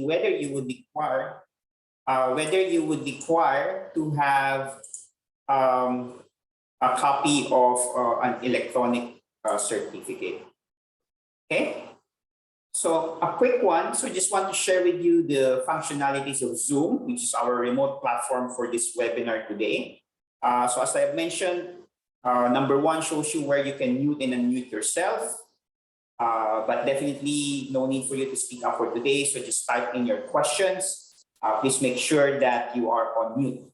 whether you would require to have a copy of an electronic certificate. Okay. So a quick one. So just want to share with you the functionalities of Zoom, which is our remote platform for this webinar today. So as I have mentioned, number one shows you where you can mute and unmute yourself. But definitely no need for you to speak up for today. So just type in your questions. Please make sure that you are on mute.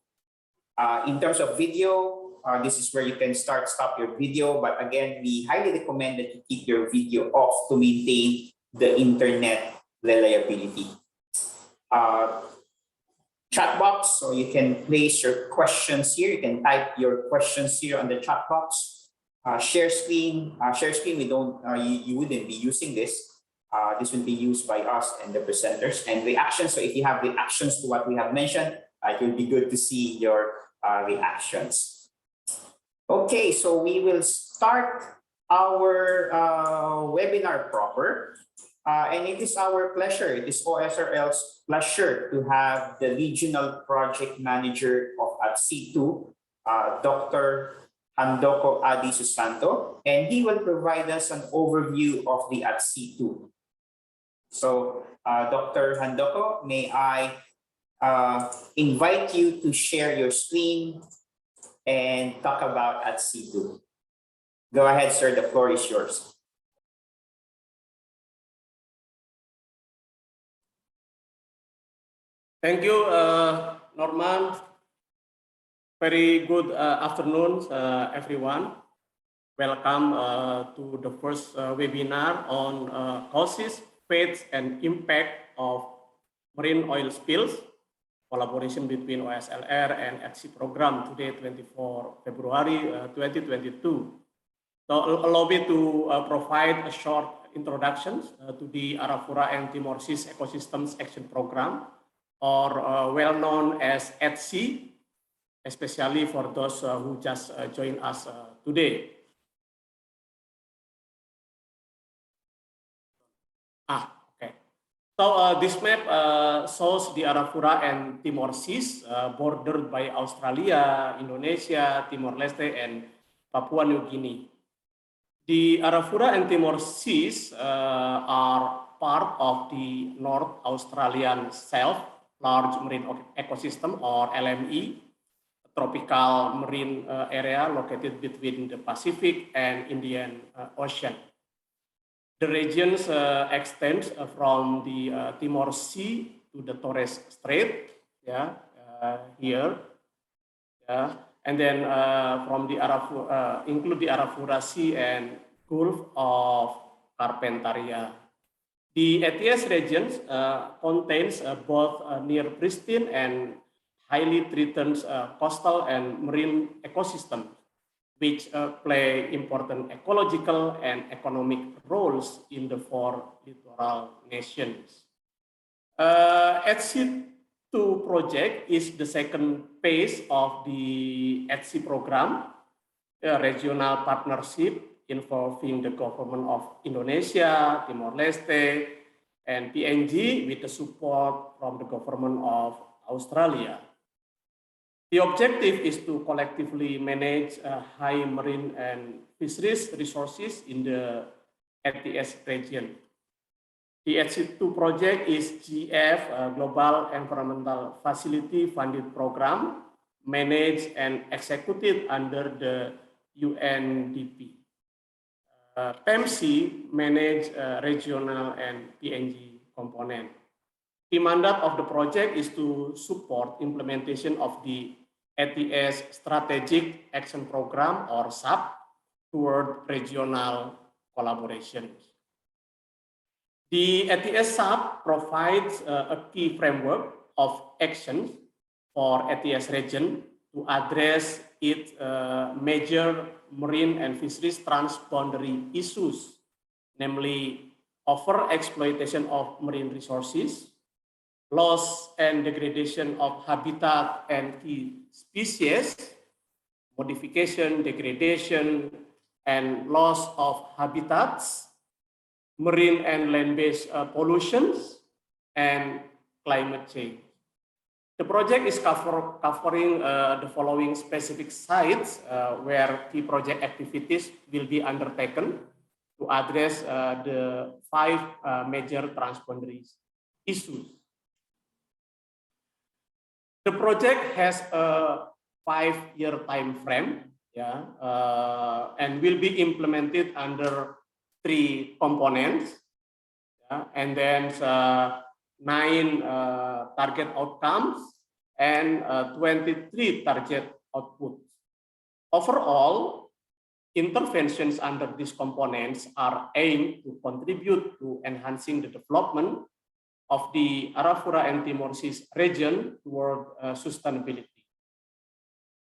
In terms of video, this is where you can stop your video. But again, we highly recommend that you keep your video off to maintain the internet reliability. Chat box, so you can place your questions here. You can type your questions here on the chat box. Share screen. We don't. You wouldn't be using this. This will be used by us and the presenters. And reactions. So if you have reactions to what we have mentioned, it will be good to see your reactions. Okay, so we will start our webinar proper. And it is our pleasure, it is OSRL's pleasure to have the Regional Project Manager of ATSEA-2, Dr. Handoko Adi Susanto, and he will provide us an overview of the ATSEA-2. So, Dr. Handoko, may I invite you to share your screen and talk about ATSEA-2. Go ahead, sir, the floor is yours. Thank you, Norman. Very good afternoon, everyone. Welcome to the first webinar on causes, fates, and impact of marine oil spills, collaboration between OSRL and ATSEA program today, 24 February 2022. So allow me to provide a short introduction to the Arafura and Timor Sea Ecosystems Action Program, or well known as ATSEA, especially for those who just joined us today. Okay. So this map shows the Arafura and Timor Seas bordered by Australia, Indonesia, Timor-Leste, and Papua New Guinea. The Arafura and Timor Seas are part of the North Australian Shelf Large Marine Ecosystem, or LME, a tropical marine area located between the Pacific and Indian Ocean. The regions extends from the Timor Sea to the Torres Strait, here, and then from the Arafura, include the Arafura Sea and Gulf of Carpentaria. The ATS region contains both near pristine and highly threatened coastal and marine ecosystems, which play important ecological and economic roles in the four littoral nations. ATSEA-2 project is the second phase of the ATSEA program, a regional partnership involving the government of Indonesia, Timor-Leste, and PNG with the support from the government of Australia. The objective is to collectively manage high marine and fisheries resources in the ATS region. The ATSEA-2 project is GF, Global Environmental Facility Funded Program, managed and executed under the UNDP. PEMC manage regional and PNG component. The mandate of the project is to support implementation of the ATS Strategic Action Program, or SAP, toward regional collaboration. The ATS SAP provides a key framework of actions for ATS region to address its major marine and fisheries transboundary issues, namely overexploitation of marine resources, loss and degradation of habitat and key species, modification, degradation, and loss of habitats, marine and land-based pollutions, and climate change. The project is covering the following specific sites where key project activities will be undertaken to address the 5 major transboundary issues. The project has a 5-year time frame, and will be implemented under 3 components, and then 9 target outcomes and 23 target outputs. Overall, interventions under these components are aimed to contribute to enhancing the development of the Arafura and Timor Sea region toward sustainability.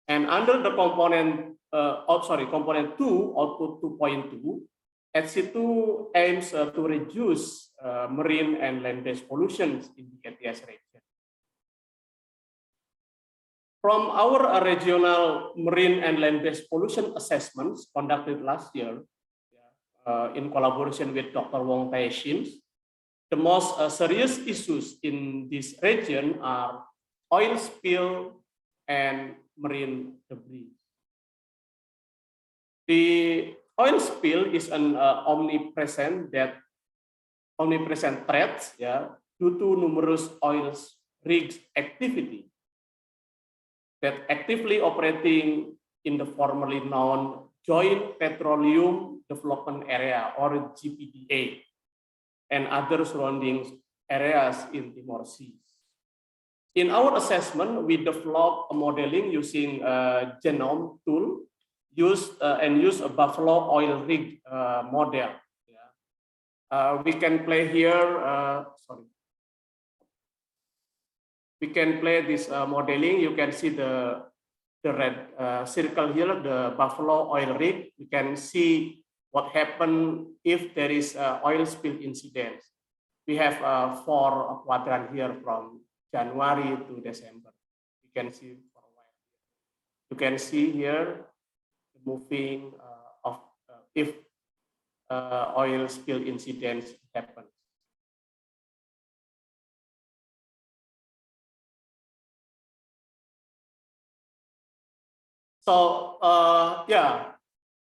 And under the component, component 2, output 2.2, ATSEA-2 aims to reduce marine and land-based pollution in the ATS region. From our regional marine and land-based pollution assessments conducted last year, in collaboration with Dr. Wong Tae Shin, the most serious issues in this region are oil spill and marine debris. The oil spill is an omnipresent threat, due to numerous oil rigs activity that actively operating in the formerly known Joint Petroleum Development Area, or GPDA, and other surrounding areas in Timor Sea. In our assessment, we developed a modeling using a genome tool, use a buffalo oil rig model. We can play here. We can play this modeling. You can see the red circle here, the buffalo oil rig. You can see what happened if there is oil spill incident. We have 4 quadrants here from January to December. You can see for a while. You can see here the moving of if oil spill incidents happen. So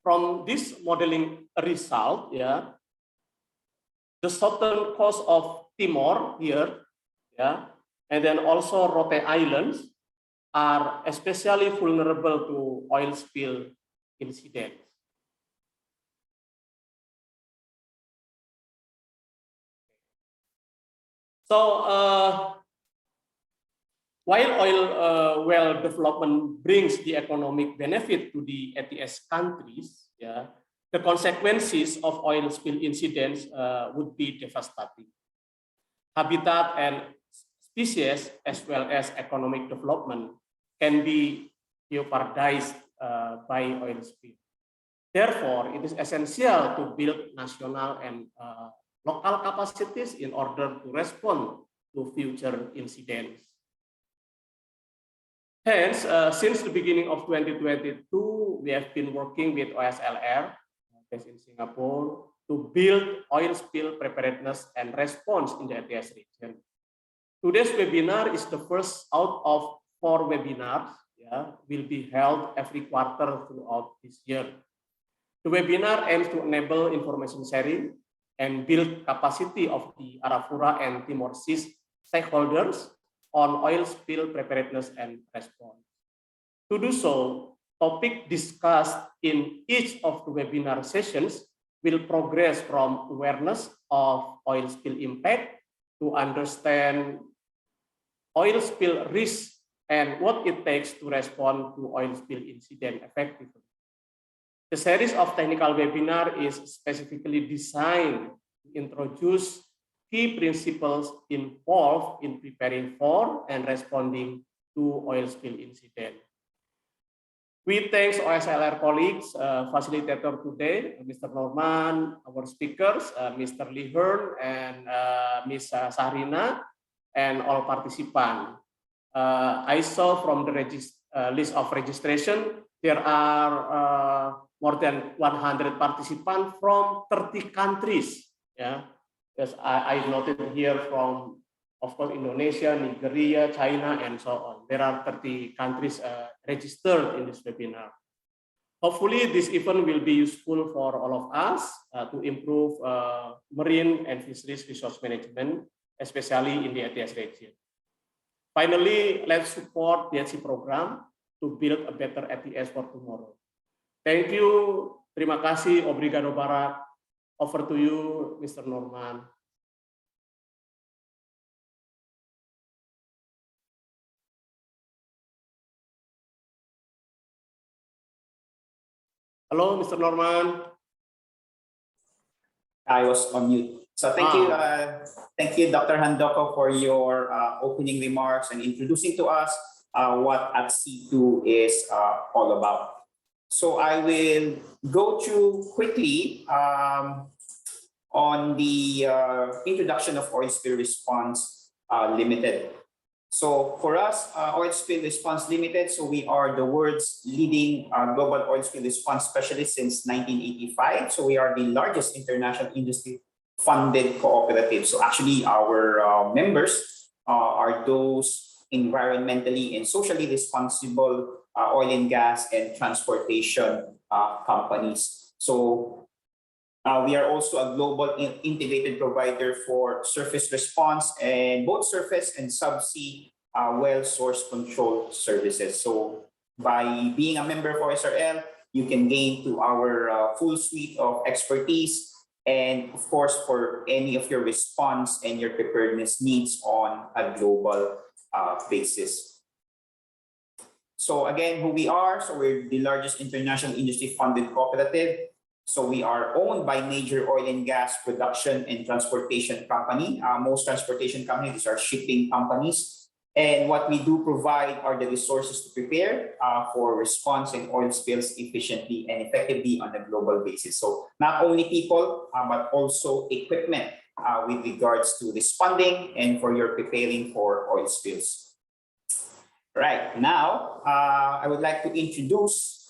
from this modeling result, the southern coast of Timor here, and then also Rote Islands are especially vulnerable to oil spill incidents. So while oil well development brings the economic benefit to the ATS countries, the consequences of oil spill incidents would be devastating. Habitat and species, as well as economic development, can be jeopardized by oil spill. Therefore, it is essential to build national and local capacities in order to respond to future incidents. Hence, since the beginning of 2022, we have been working with OSRL, based in Singapore, to build oil spill preparedness and response in the ATS region. Today's webinar is the first out of 4 webinars, will be held every quarter throughout this year. The webinar aims to enable information sharing and build capacity of the Arafura and Timor Sea stakeholders on oil spill preparedness and response. To do so, topic discussed in each of the webinar sessions will progress from awareness of oil spill impact to understand oil spill risk and what it takes to respond to oil spill incident effectively. The series of technical webinar is specifically designed to introduce key principles involved in preparing for and responding to oil spill incident. We thank OSRL colleagues, facilitator today, Mr. Norman, our speakers, Mr. Lee Hearn and Ms. Sahrina, and all participants. I saw from the list of registration, there are more than 100 participants from 30 countries. Yes, I noted here from of course, Indonesia, Nigeria, China, and so on. There are 30 countries registered in this webinar. Hopefully, this event will be useful for all of us to improve marine and fisheries resource management, especially in the ATS region. Finally, let's support the ATSEA program to build a better ATS for tomorrow. Thank you. Terima kasih. Obrigado, Barak. Over to you, Mr. Norman. Hello, Mr. Norman. I was on mute. So thank you, Dr. Handoko, for your opening remarks and introducing to us what ATSEA-2 is all about. So I will go through quickly on the introduction of Oil Spill Response Limited. So for us, Oil Spill Response Limited, so we are the world's leading global oil spill response specialist since 1985. So we are the largest international industry funded cooperative. So actually our members are those environmentally and socially responsible oil and gas and transportation companies. So we are also a global integrated provider for surface response and both surface and subsea well source control services. So by being a member of OSRL, you can gain to our full suite of expertise and of course for any of your response and your preparedness needs on a global basis. So again, who we are, so we're the largest international industry funded cooperative. So we are owned by major oil and gas production and transportation company. Most transportation companies are shipping companies. And what we do provide are the resources to prepare for response and oil spills efficiently and effectively on a global basis. So not only people, but also equipment with regards to responding and for your preparing for oil spills. Right, now I would like to introduce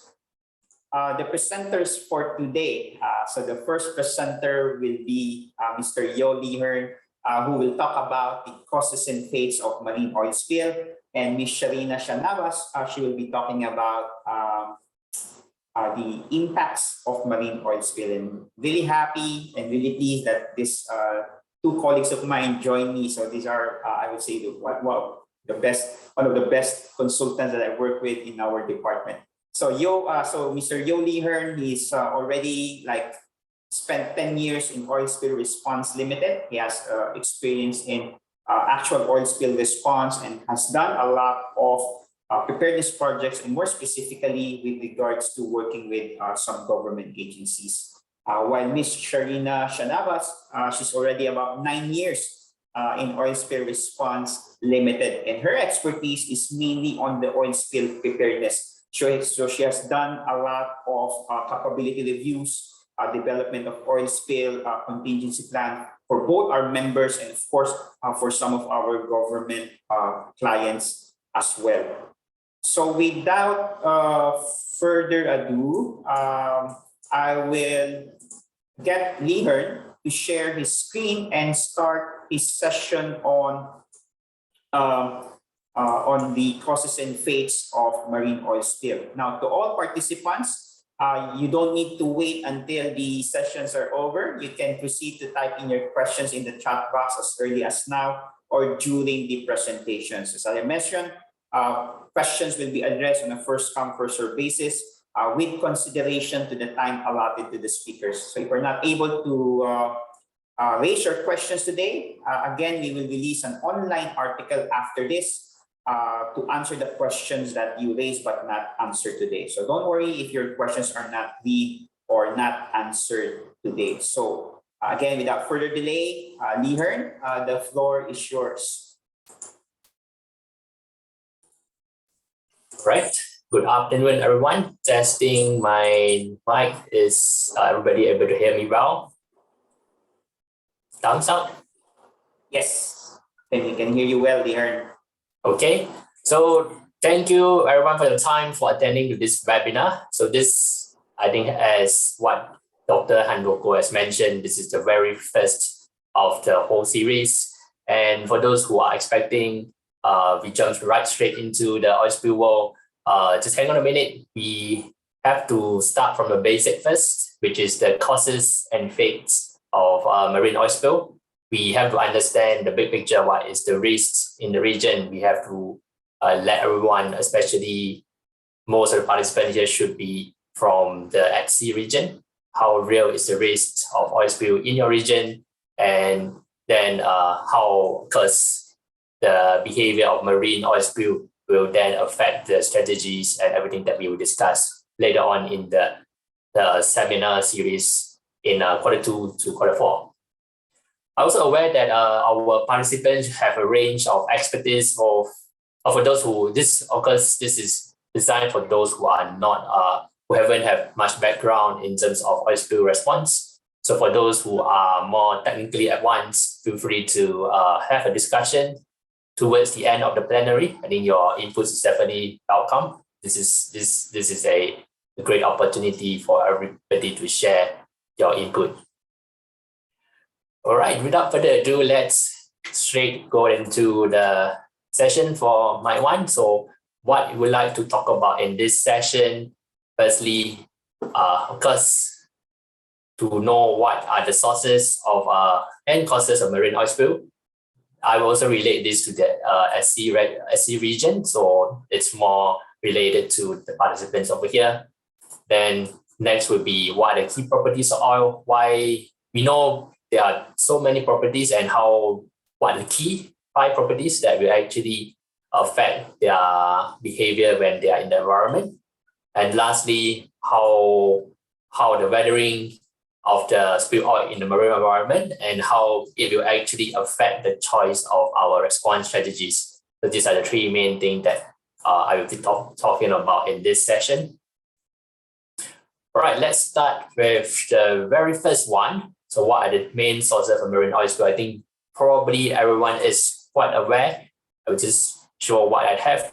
the presenters for today. So the first presenter will be Mr. Yo Lihern, who will talk about the causes and fates of marine oil spill. And Ms. Sharina Shanavas, she will be talking about the impacts of marine oil spill. And really happy and really pleased that these two colleagues of mine join me. So these are, I would say, one of the best consultants that I work with in our department. So Mr. Yo Lihern, he's already spent 10 years in Oil Spill Response Limited. He has experience in actual oil spill response and has done a lot of preparedness projects and more specifically with regards to working with some government agencies. While Ms. Sharina Shanavas, she's already about 9 years in Oil Spill Response Limited, and her expertise is mainly on the oil spill preparedness. So she has done a lot of capability reviews, development of oil spill contingency plan for both our members and of course for some of our government clients as well. So without further ado, I will get Lihern to share his screen and start his session on the causes and fates of marine oil spill. Now, to all participants, you don't need to wait until the sessions are over. You can proceed to type in your questions in the chat box as early as now or during the presentations. As I mentioned, questions will be addressed on a first-come, first-served basis with consideration to the time allotted to the speakers. So if we're not able to raise your questions today, again, we will release an online article after this to answer the questions that you raised but not answered today. So don't worry if your questions are not read or not answered today. So again, without further delay, Lihern, the floor is yours. Right. Good afternoon, everyone. Testing my mic. Is everybody able to hear me well? Thumbs up? Yes, and we can hear you well, Lihern. Okay, so thank you everyone for the time for attending to this webinar. So this, I think, as what Dr. Handoko has mentioned, this is the very first of the whole series. And for those who are expecting, we jump right straight into the oil spill world. Just hang on a minute. We have to start from the basic first, which is the causes and fates of marine oil spill. We have to understand the big picture, what is the risks in the region. We have to let everyone, especially most of the participants here, should be from the at-sea region. How real is the risk of oil spill in your region? And then how, because the behavior of marine oil spill will then affect the strategies and everything that we will discuss later on in the seminar series in quarter 2 to quarter 4. I'm also aware that our participants have a range of expertise for those who, this is designed for those who are not, who haven't had much background in terms of oil spill response. So for those who are more technically advanced, feel free to have a discussion towards the end of the plenary. I think your input is definitely welcome. This is a great opportunity for everybody to share your input. All right, without further ado, let's straight go into the session for my one. So what we would like to talk about in this session, firstly, of course, to know what are the sources of and causes of marine oil spill. I will also relate this to the SC region, so it's more related to the participants over here. Then next would be what are the key properties of oil, why we know there are so many properties, and what are the key 5 properties that will actually affect their behavior when they are in the environment. And lastly, how the weathering of the spill oil in the marine environment and how it will actually affect the choice of our response strategies. So these are the 3 main things that I will be talking about in this session. All right, let's start with the very first one. So what are the main sources of marine oil spill? I think probably everyone is quite aware. I will just show what I have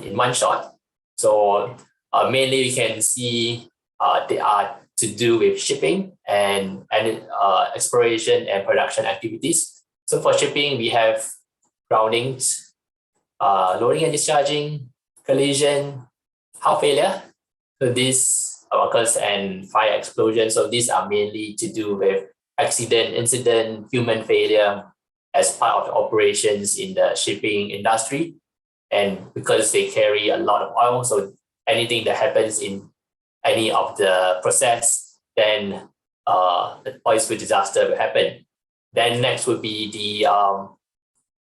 in one shot. So mainly we can see they are to do with shipping and exploration and production activities. So for shipping, we have groundings, loading and discharging, collision, hull failure. So this occurs and fire explosion. So these are mainly to do with accident, incident, human failure as part of the operations in the shipping industry. And because they carry a lot of oil, so anything that happens in any of the process, then the oil spill disaster will happen. Then next would be the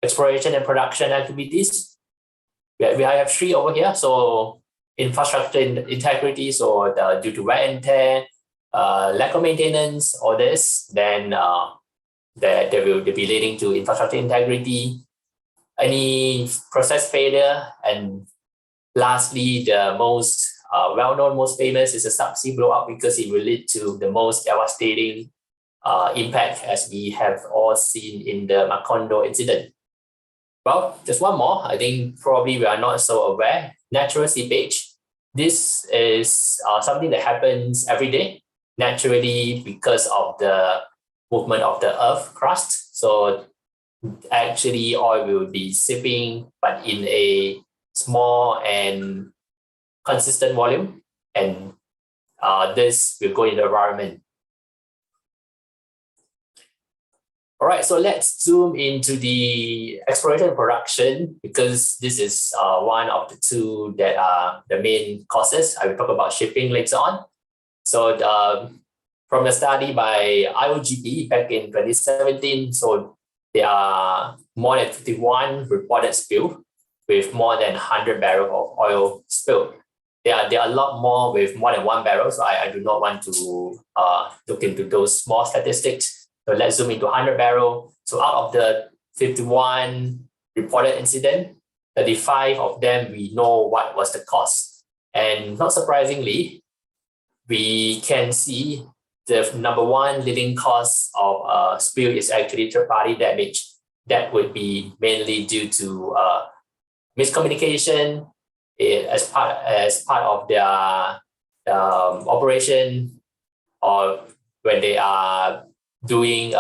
exploration and production activities. We have 3 over here. So infrastructure integrity, so due to wear and tear, lack of maintenance, all this, then they will be leading to infrastructure integrity, any process failure, and lastly, the most well-known, most famous is a subsea blowout because it will lead to the most devastating impact, as we have all seen in the Macondo incident. Well, just one more. I think probably we are not so aware. Natural seepage. This is something that happens every day, naturally, because of the movement of the Earth crust. So actually, oil will be seeping, but in a small and consistent volume, and this will go in the environment. All right, so let's zoom into the exploration and production, because this is one of the 2 that are the main causes. I will talk about shipping later on. So from the study by IOGP back in 2017, so there are more than 51 reported spill with more than 100 barrels of oil spilled. There are a lot more with more than 1 barrel, so I do not want to look into those small statistics. So let's zoom into 100 barrel. So out of the 51 reported incident, 35 of them, we know what was the cause. And not surprisingly, we can see the number 1 leading cause of spill is actually third-party damage. That would be mainly due to miscommunication as part of their operation, or when they are doing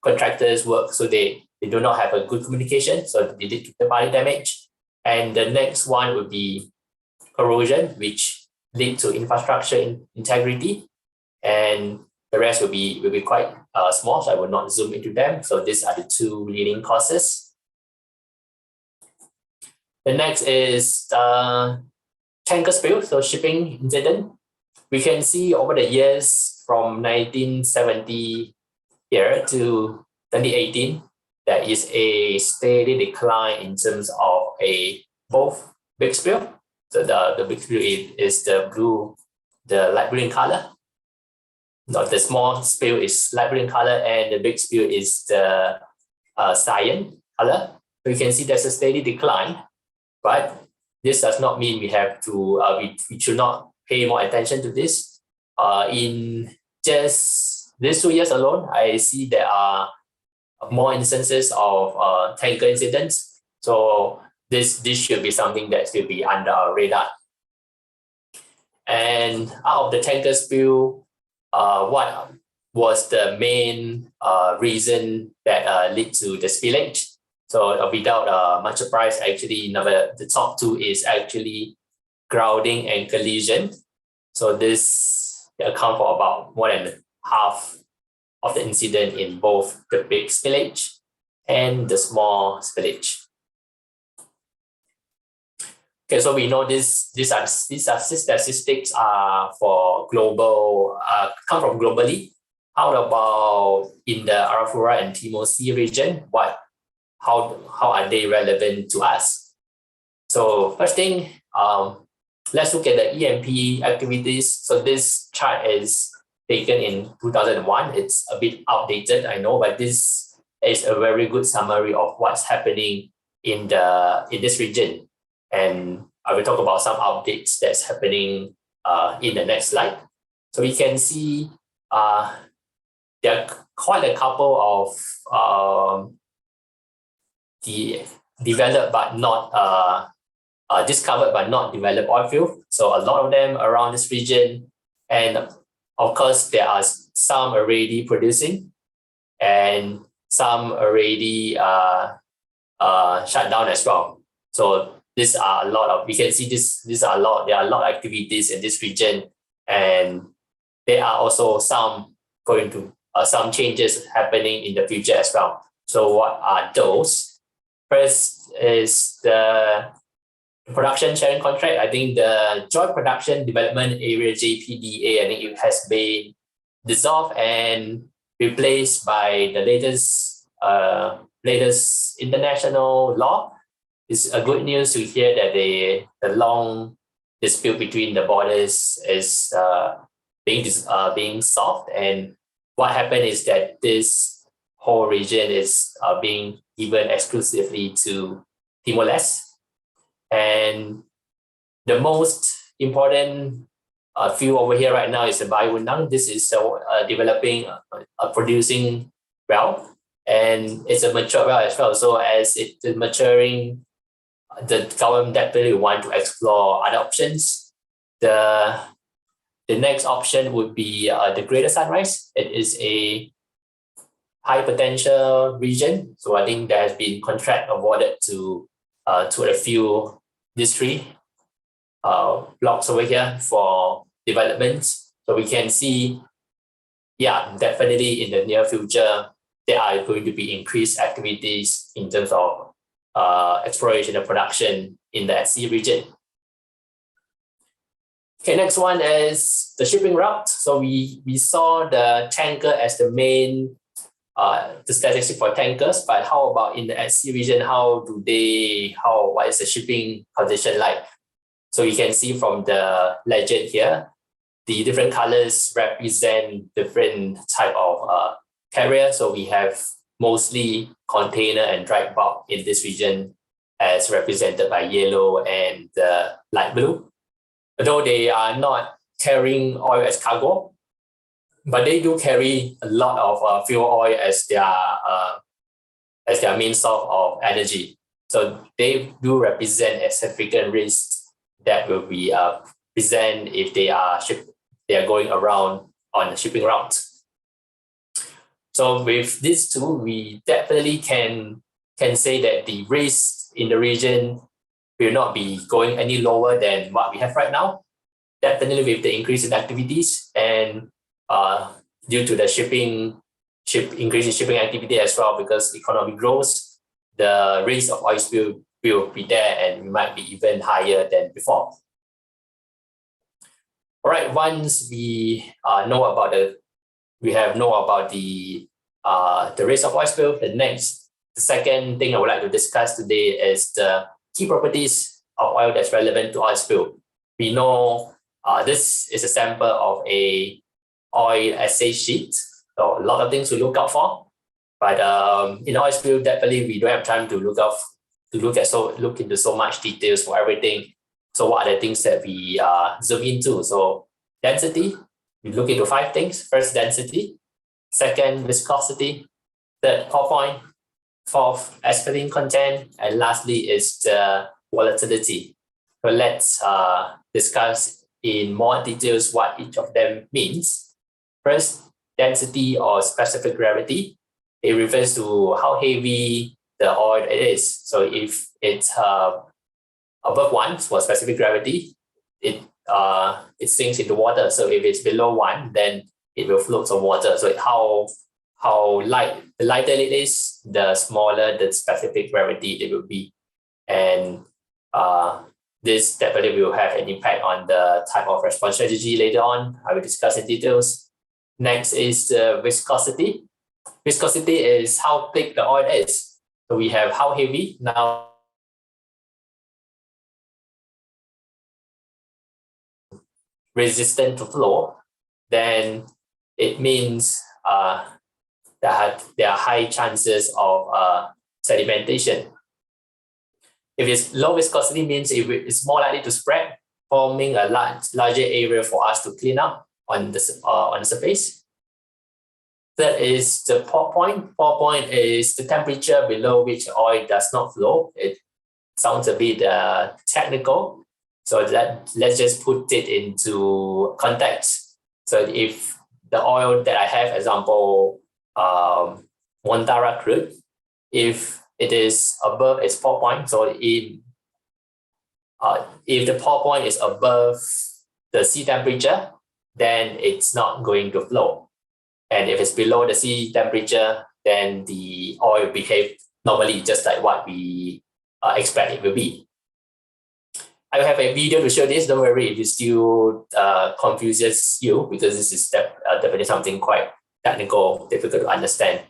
contractors work, so they do not have a good communication, so they lead to the body damage. And the next one would be corrosion, which lead to infrastructure integrity, and the rest will be quite small, so I will not zoom into them. So these are the two leading causes. The next is tanker spill, so shipping incident. We can see over the years from 1970 here to 2018, there is a steady decline in terms of both big spill. So the big spill is the light blue in color. No, the small spill is light blue in color, and the big spill is the cyan color. So you can see there's a steady decline, but this does not mean we have to we should not pay more attention to this. In just these 2 years alone, I see there are more instances of tanker incidents. So this should be something that should be under our radar. And out of the tanker spill, what was the main reason that led to the spillage? So without much surprise, actually, the top two is actually grounding and collision. So this account for about more than half of the incident in both the big spillage and the small spillage. Okay, so we know these statistics are for global, come from globally. How about in the Arafura and Timor Sea region? How are they relevant to us? So first thing, let's look at the EMP activities. So this chart is taken in 2001. It's a bit outdated, I know, but this is a very good summary of what's happening in this region. And I will talk about some updates that's happening in the next slide. So we can see there are quite a couple of the developed but not discovered but not developed oil field. So a lot of them around this region, and of course there are some already producing and some already shut down as well. So these are a lot of, we can see there are a lot of activities in this region, and there are also some changes happening in the future as well. So what are those? First is the production sharing contract. I think the Joint Production Development Area JPDA, I think it has been dissolved and replaced by the latest international law. It's a good news to hear that the long dispute between the borders is being solved. And what happened is that this whole region is being given exclusively to Timor-Leste. And the most important field over here right now is the Bayunang. This is developing a producing well, and it's a mature well as well. So as it is maturing, the government definitely want to explore other options. The next option would be the Greater Sunrise. It is a high potential region. So I think there has been contract awarded to a few district blocks over here for development. So we can see, definitely in the near future, there are going to be increased activities in terms of exploration and production in the ATSEA region. Okay, next one is the shipping route. So we saw the tanker as the main the statistic for tankers, but how about in the ATSEA region? What is the shipping condition like? So you can see from the legend here, the different colors represent different type of carrier. So we have mostly container and dry bulk in this region, as represented by yellow and light blue. Although they are not carrying oil as cargo, but they do carry a lot of fuel oil as their main source of energy. So they do represent a significant risk that will be present if they are going around on the shipping route. So with these two, we definitely can say that the risk in the region will not be going any lower than what we have right now. Definitely with the increase in activities and due to the increase in shipping activity as well, because economy grows, the risk of oil spill will be there and might be even higher than before. All right, once we know about the risk of oil spill, the second thing I would like to discuss today is the key properties of oil that's relevant to oil spill. We know this is a sample of a oil assay sheet, so a lot of things to look out for. But in oil spill, definitely we don't have time to look into so much details for everything. So what are the things that we zoom into? So density, we look into 5 things. First, density. Second, viscosity. Third, pour point. Fourth, asphaltene content. And lastly is the volatility. So let's discuss in more details what each of them means. First, density or specific gravity. It refers to how heavy the oil it is. So if it's above 1 for specific gravity, it sinks into water. So if it's below 1, then it will float on water. So how light, the lighter it is, the smaller the specific gravity it will be. And this definitely will have an impact on the type of response strategy later on. I will discuss in details. Next is the viscosity. Viscosity is how thick the oil is. So we have how heavy. Now, resistant to flow, then it means that there are high chances of sedimentation. If it's low viscosity, means it's more likely to spread, forming a larger area for us to clean up on the surface. That is the pour point. Pour point is the temperature below which oil does not flow. It sounds a bit technical, so let's just put it into context. So if the oil that I have, example, Montara crude, if it is above its pour point, so if the pour point is above the sea temperature, then it's not going to flow. And if it's below the sea temperature, then the oil behave normally just like what we expect it will be. I will have a video to show this. Don't worry if it still confuses you, because this is definitely something quite technical, difficult to understand.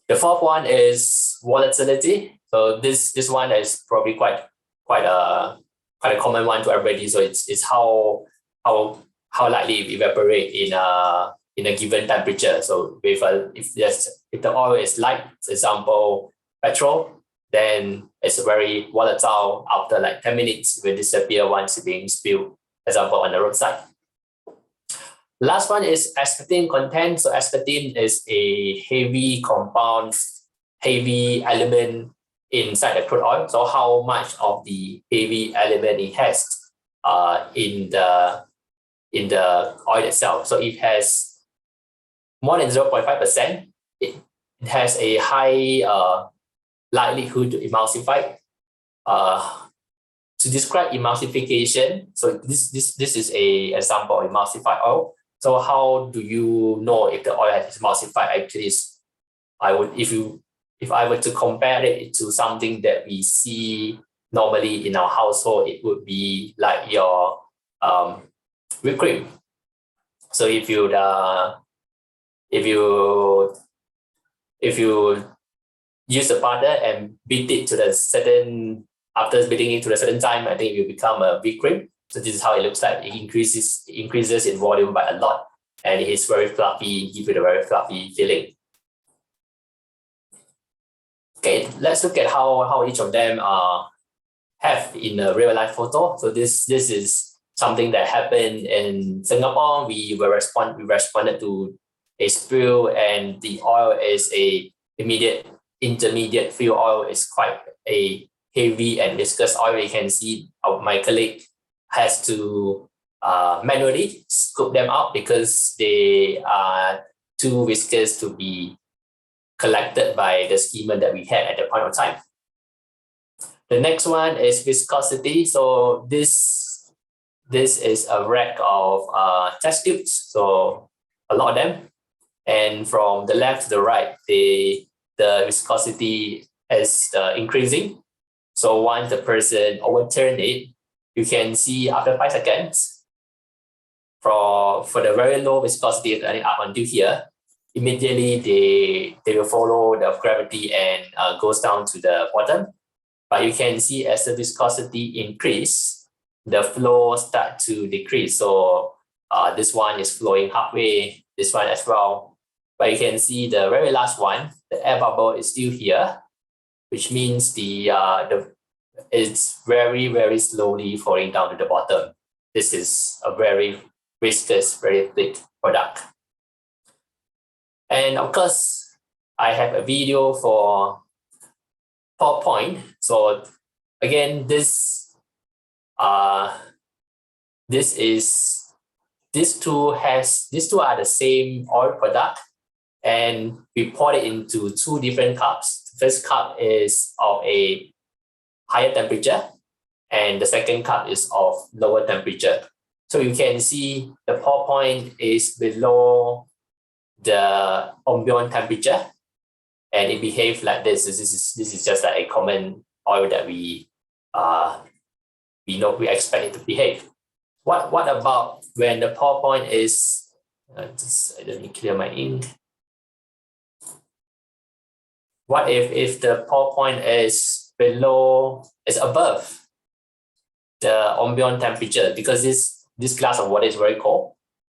The fourth one is volatility. So this one is probably quite a common one to everybody. So it's how likely it evaporate in a given temperature. So if the oil is light, for example, petrol, then it's very volatile. After like 10 minutes, it will disappear once it's being spilled, example, on the roadside. Last one is asphaltene content. So asphaltene is a heavy compound, heavy element inside the crude oil. So how much of the heavy element it has in the oil itself. So it has more than 0.5%. It has a high likelihood to emulsify. To describe emulsification, so this is a example of emulsified oil. So how do you know if the oil has emulsified? Actually, if I were to compare it to something that we see normally in our household, it would be like your whipped cream. So if you use the butter and beat it to the certain, after beating it to a certain time, I think it will become a whipped cream. So this is how it looks like. It increases in volume by a lot, and it is very fluffy, give it a very fluffy feeling. Okay, let's look at how each of them have in a real life photo. So this is something that happened in Singapore. We responded to a spill, and the oil is a intermediate fuel oil. Is quite a heavy and viscous oil. You can see my colleague has to manually scoop them out because they are too viscous to be collected by the schema that we had at the point of time. The next one is viscosity. So this is a rack of test tubes, so a lot of them. And from the left to the right, the viscosity is increasing. So once the person overturn it, you can see after 5 seconds, for the very low viscosity up until here, immediately they will follow the gravity and goes down to the bottom. But you can see as the viscosity increase, the flow start to decrease. So this one is flowing halfway, this one as well. But you can see the very last one, the air bubble is still here, which means it's very, very slowly falling down to the bottom. This is a very viscous, very thick product. And of course, I have a video for PowerPoint. So again, these two are the same oil product, and we pour it into 2 different cups. The first cup is of a higher temperature, and the second cup is of lower temperature. So you can see the pour point is below the ambient temperature, and it behaves like this. This is just like a common oil that we expect it to behave. What about when the pour point is? Let me clear my ink. What if the pour point is above the ambient temperature? Because this glass of water is very cold,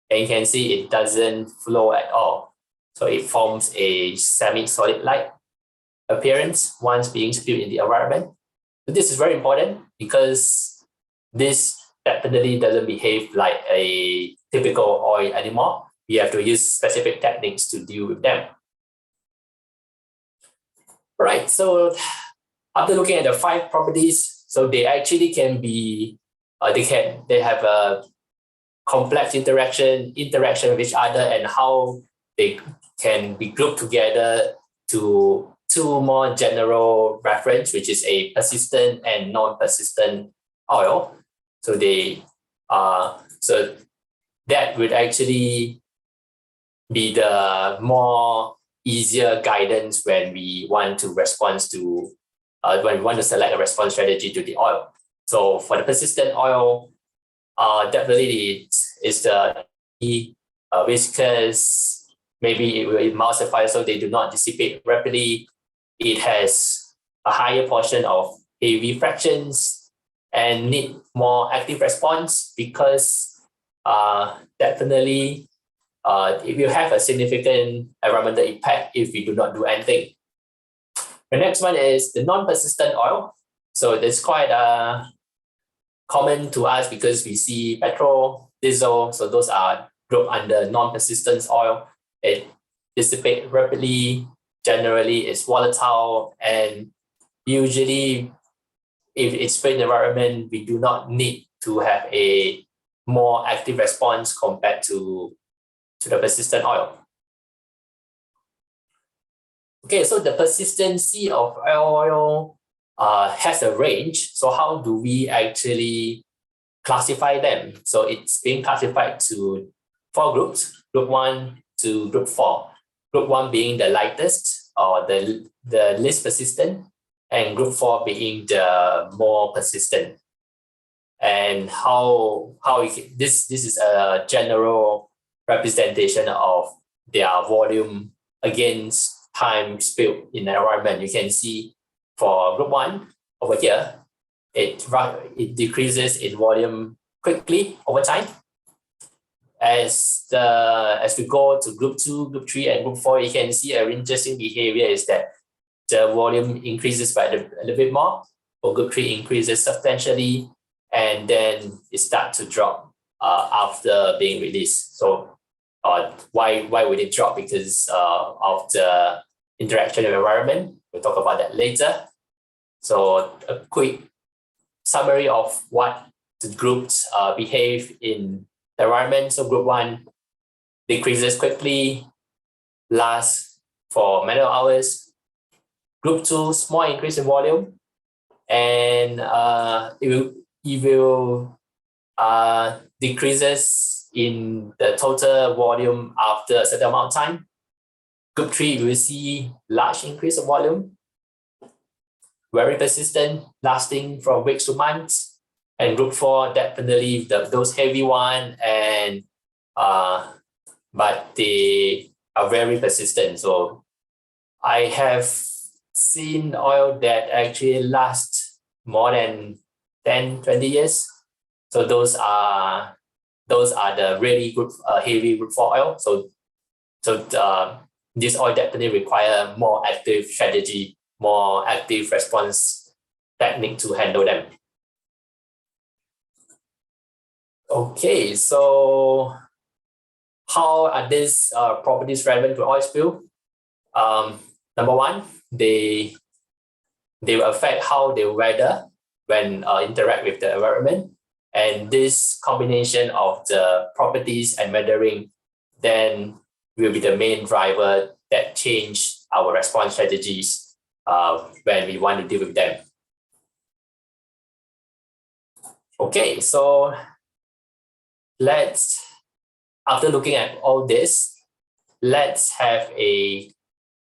and you can see it doesn't flow at all. So it forms a semi-solid like appearance once being spilled in the environment. So this is very important because this definitely doesn't behave like a typical oil anymore. We have to use specific techniques to deal with them. Right, so after looking at the 5 properties, so they actually can be, they have a complex interaction with each other, and how they can be grouped together to 2 more general reference, which is a persistent and non-persistent oil. So so that would actually be the more easier guidance when we want to select a response strategy to the oil. So for the persistent oil, definitely it's the viscous, maybe it will emulsify so they do not dissipate rapidly. It has a higher portion of heavy fractions and need more active response because definitely it will have a significant environmental impact if we do not do anything. The next one is the non-persistent oil. So it's quite common to us because we see petrol, diesel, so those are grouped under non-persistent oil. It dissipates rapidly, generally it's volatile, and usually if it's sprayed in the environment, we do not need to have a more active response compared to the persistent oil. Okay, so the persistency of oil has a range. So how do we actually classify them? So it's being classified to 4 groups, group 1 to group 4. Group 1 being the lightest or the least persistent, and group 4 being the more persistent. And this is a general representation of their volume against time spilled in the environment. You can see for group 1 over here, it decreases in volume quickly over time. As we go to group 2, group 3, and group 4, you can see an interesting behavior is that the volume increases by a little bit more. For group 3, increases substantially, and then it starts to drop after being released. So why would it drop? Because of the interaction with the environment. We'll talk about that later. So a quick summary of what the groups behave in the environment. So group 1 decreases quickly, lasts for many hours. Group 2, small increase in volume, and it will decreases in the total volume after a certain amount of time. Group 3, we will see large increase of volume, very persistent, lasting from weeks to months. And group 4, definitely those heavy one, and but they are very persistent. So I have seen oil that actually lasts more than 10, 20 years. So those are the really good heavy group 4 oil. So this oil definitely require more active strategy, more active response technique to handle them. Okay, so how are these properties relevant to oil spill? Number one, they will affect how the weather when interact with the environment, and this combination of the properties and weathering then will be the main driver that change our response strategies when we want to deal with them. Okay, so after looking at all this, let's have a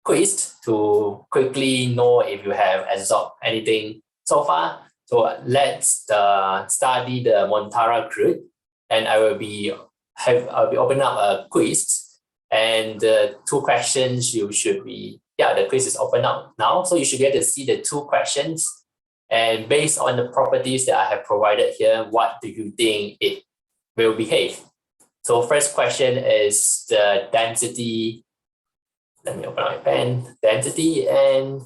quiz to quickly know if you have absorbed anything so far. So let's study the Montara crude, and I'll be opening up a quiz. And the 2 questions you should be, the quiz is open up now. So you should get to see the 2 questions. And based on the properties that I have provided here, what do you think it will behave? So first question is the density. Let me open my pen. Density and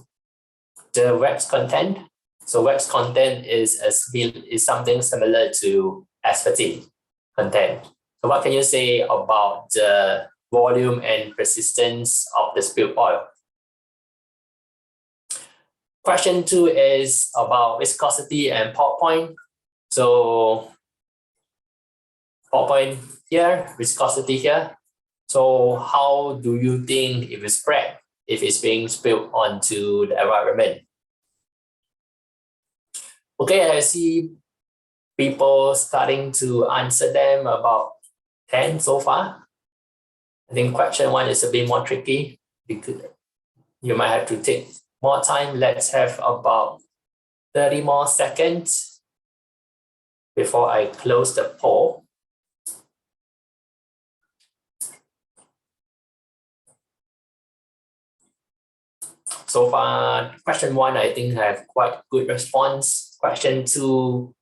the wax content. So wax content is something similar to aspartame content. So what can you say about the volume and persistence of the spilled oil? Question 2 is about viscosity and pour point. So pour point here, viscosity here. So how do you think it will spread if it's being spilled onto the environment? Okay, I see people starting to answer them, about 10 so far. I think question 1 is a bit more tricky because you might have to take more time. Let's have about 30 more seconds before I close the poll. So far, question 1, I think I have quite good response. Question 2,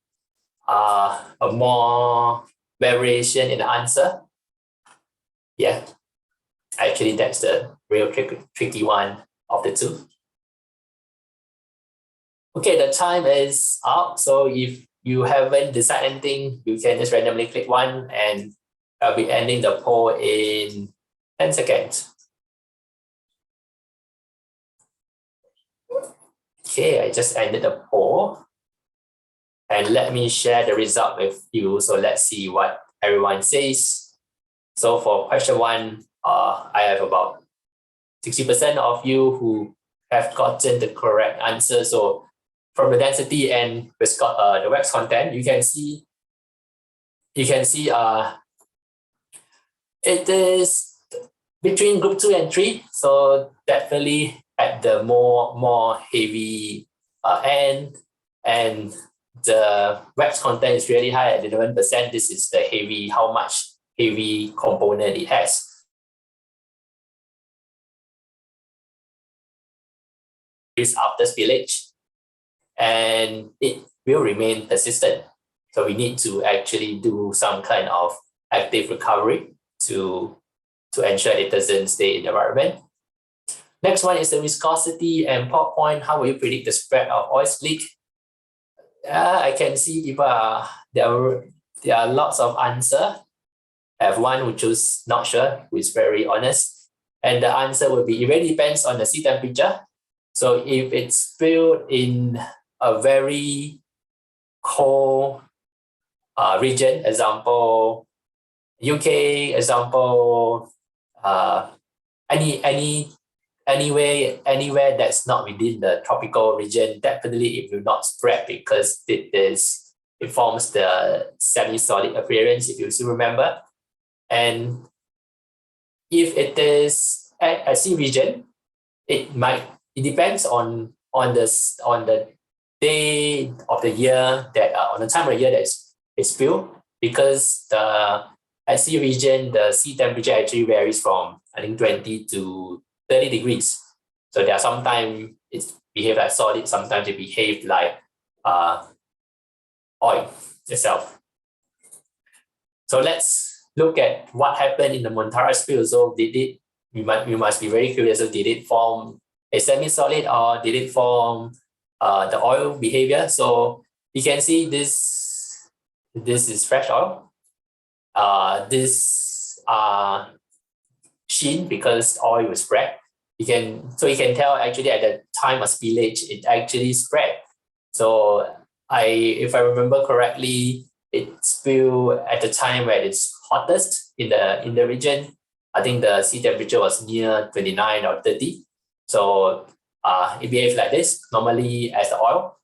a more variation in the answer. Yeah, actually that's the real tricky one of the 2. Okay, the time is up. So if you haven't decided anything, you can just randomly click 1, and I'll be ending the poll in 10 seconds. Okay, I just ended the poll. And let me share the result with you. So let's see what everyone says. So for question 1, I have about 60% of you who have gotten the correct answer. So from the density and the wax content, you can see it is between group 2 and 3. So definitely at the more heavy end, and the wax content is really high at 11%. This is the heavy, how much heavy component it has. After spillage, and it will remain persistent. So we need to actually do some kind of active recovery to ensure it doesn't stay in the environment. Next one is the viscosity and pour point. How will you predict the spread of oil leak? I can see people there are lots of answers. I have one who chose not sure, who is very honest. And the answer will be, it really depends on the sea temperature. So if it's spilled in a very cold region, example, UK, example, anywhere that's not within the tropical region, definitely it will not spread because it forms the semi-solid appearance, if you still remember. And if it is at a sea region, it depends on the day of the year that on the time of the year that it's spilled, because at sea region the sea temperature actually varies from I think 20 to 30 degrees. So there are sometimes it behave like solid, sometimes it behave like oil itself. So let's look at what happened in the Montara spill. So we must be very curious. So did it form a semi-solid or did it form the oil behavior? So you can see this is fresh oil. This sheen because oil was spread. You can tell actually at the time of spillage it actually spread. So if I remember correctly, it spilled at the time where it's hottest in the region. I think the sea temperature was near 29 or 30. So it behaves like this normally as the oil.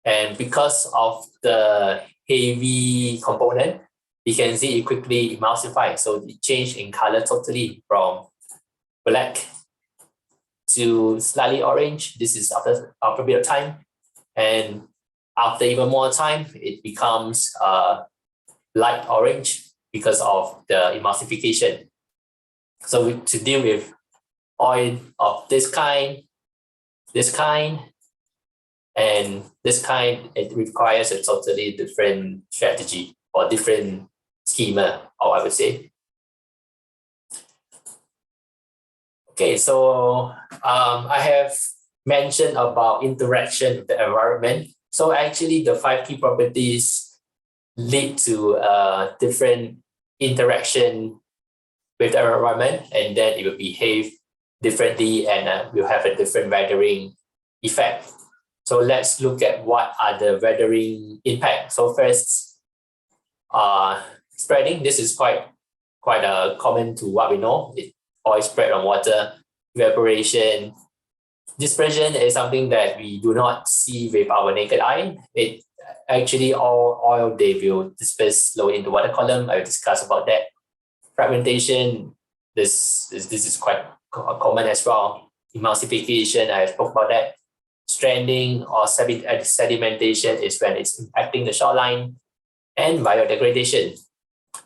And because of the heavy component, you can see it quickly emulsified. So it changed in color totally from black to slightly orange. This is after a bit of time. And after even more time, it becomes light orange because of the emulsification. So to deal with oil of this kind, and this kind, it requires a totally different strategy or different schema, or I would say. Okay, so I have mentioned about interaction with the environment. So actually the 5 key properties lead to different interaction with the environment, and then it will behave differently and will have a different weathering effect. So let's look at what are the weathering impacts. So first, spreading. This is quite common to what we know. Oil spread on water. Evaporation. Dispersion is something that we do not see with our naked eye. It actually all oil, they will disperse slowly into water column. I will discuss about that. Fragmentation, this is quite common as well. Emulsification, I spoke about that. Stranding or sedimentation is when it's impacting the shoreline. And biodegradation.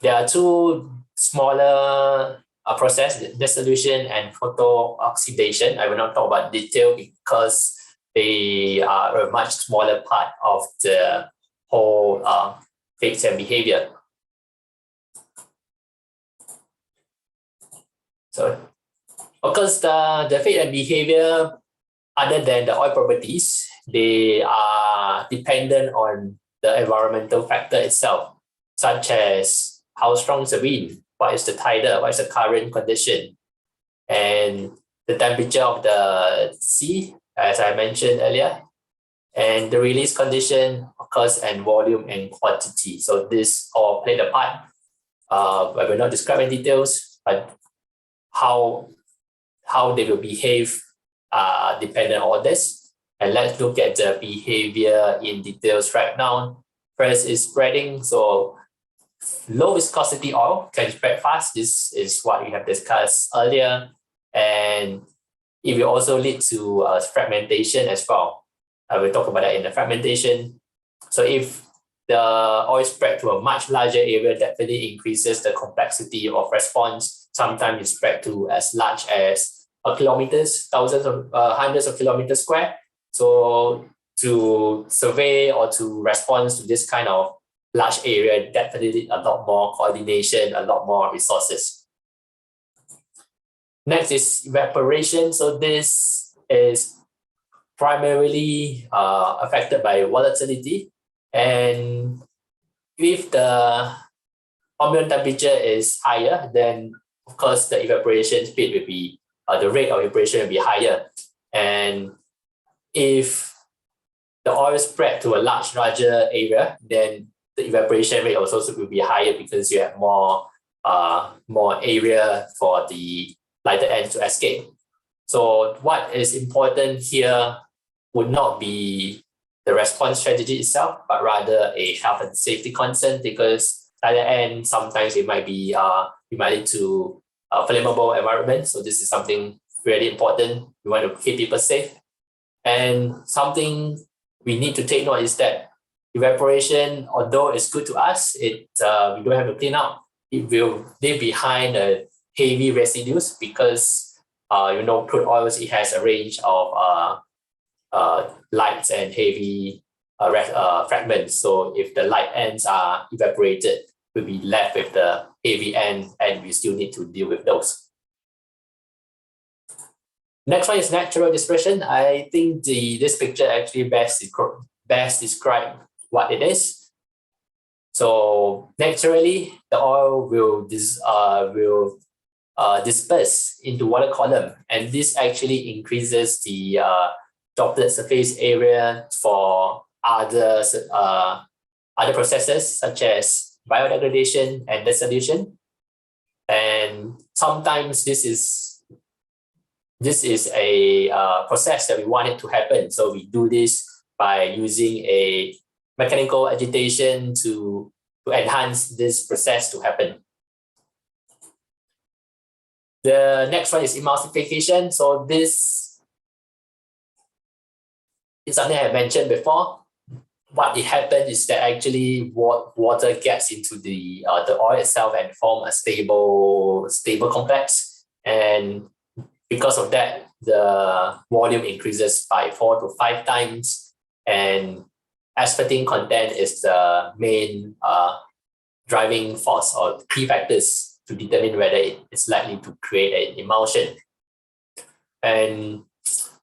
There are 2 smaller processes, dissolution and photooxidation. I will not talk about detail because they are a much smaller part of the whole fates and behavior. So, of course, the fate and behavior, other than the oil properties, they are dependent on the environmental factor itself, such as how strong is the wind, what is the tidal, what is the current condition, and the temperature of the sea, as I mentioned earlier, and the release condition, of course, and volume and quantity. So this all played a part. I will not describe in details, but how they will behave dependent on this. And let's look at the behavior in details right now. First is spreading. So low viscosity oil can spread fast. This is what we have discussed earlier. And it will also lead to fragmentation as well. I will talk about that in the fragmentation. So if the oil spread to a much larger area, definitely increases the complexity of response. Sometimes it spread to as large as kilometers, hundreds of kilometers square. So to survey or to respond to this kind of large area, definitely a lot more coordination, a lot more resources. Next is evaporation. So this is primarily affected by volatility. And if the ambient temperature is higher, then of course the evaporation speed will be, the rate of evaporation will be higher. And if the oil spread to a larger area, then the evaporation rate also will be higher because you have more area for the lighter ends to escape. So what is important here would not be the response strategy itself, but rather a health and safety concern, because lighter end sometimes it might be it might lead to a flammable environment. So this is something really important. We want to keep people safe. And something we need to take note is that evaporation, although it's good to us, we don't have to clean up. It will leave behind heavy residues because crude oils, it has a range of light and heavy fragments. So if the light ends are evaporated, we'll be left with the heavy end, and we still need to deal with those. Next one is natural dispersion. I think this picture actually best describe what it is. So naturally, the oil will disperse into water column, and this actually increases the droplet surface area for other processes such as biodegradation and dissolution. And sometimes this is a process that we want it to happen. So we do this by using a mechanical agitation to enhance this process to happen. The next one is emulsification. So this is something I mentioned before. What it happens is that actually water gets into the oil itself and form a stable complex, and because of that, the volume increases by 4 to 5 times, and asphaltene content is the main driving force or key factors to determine whether it is likely to create an emulsion. And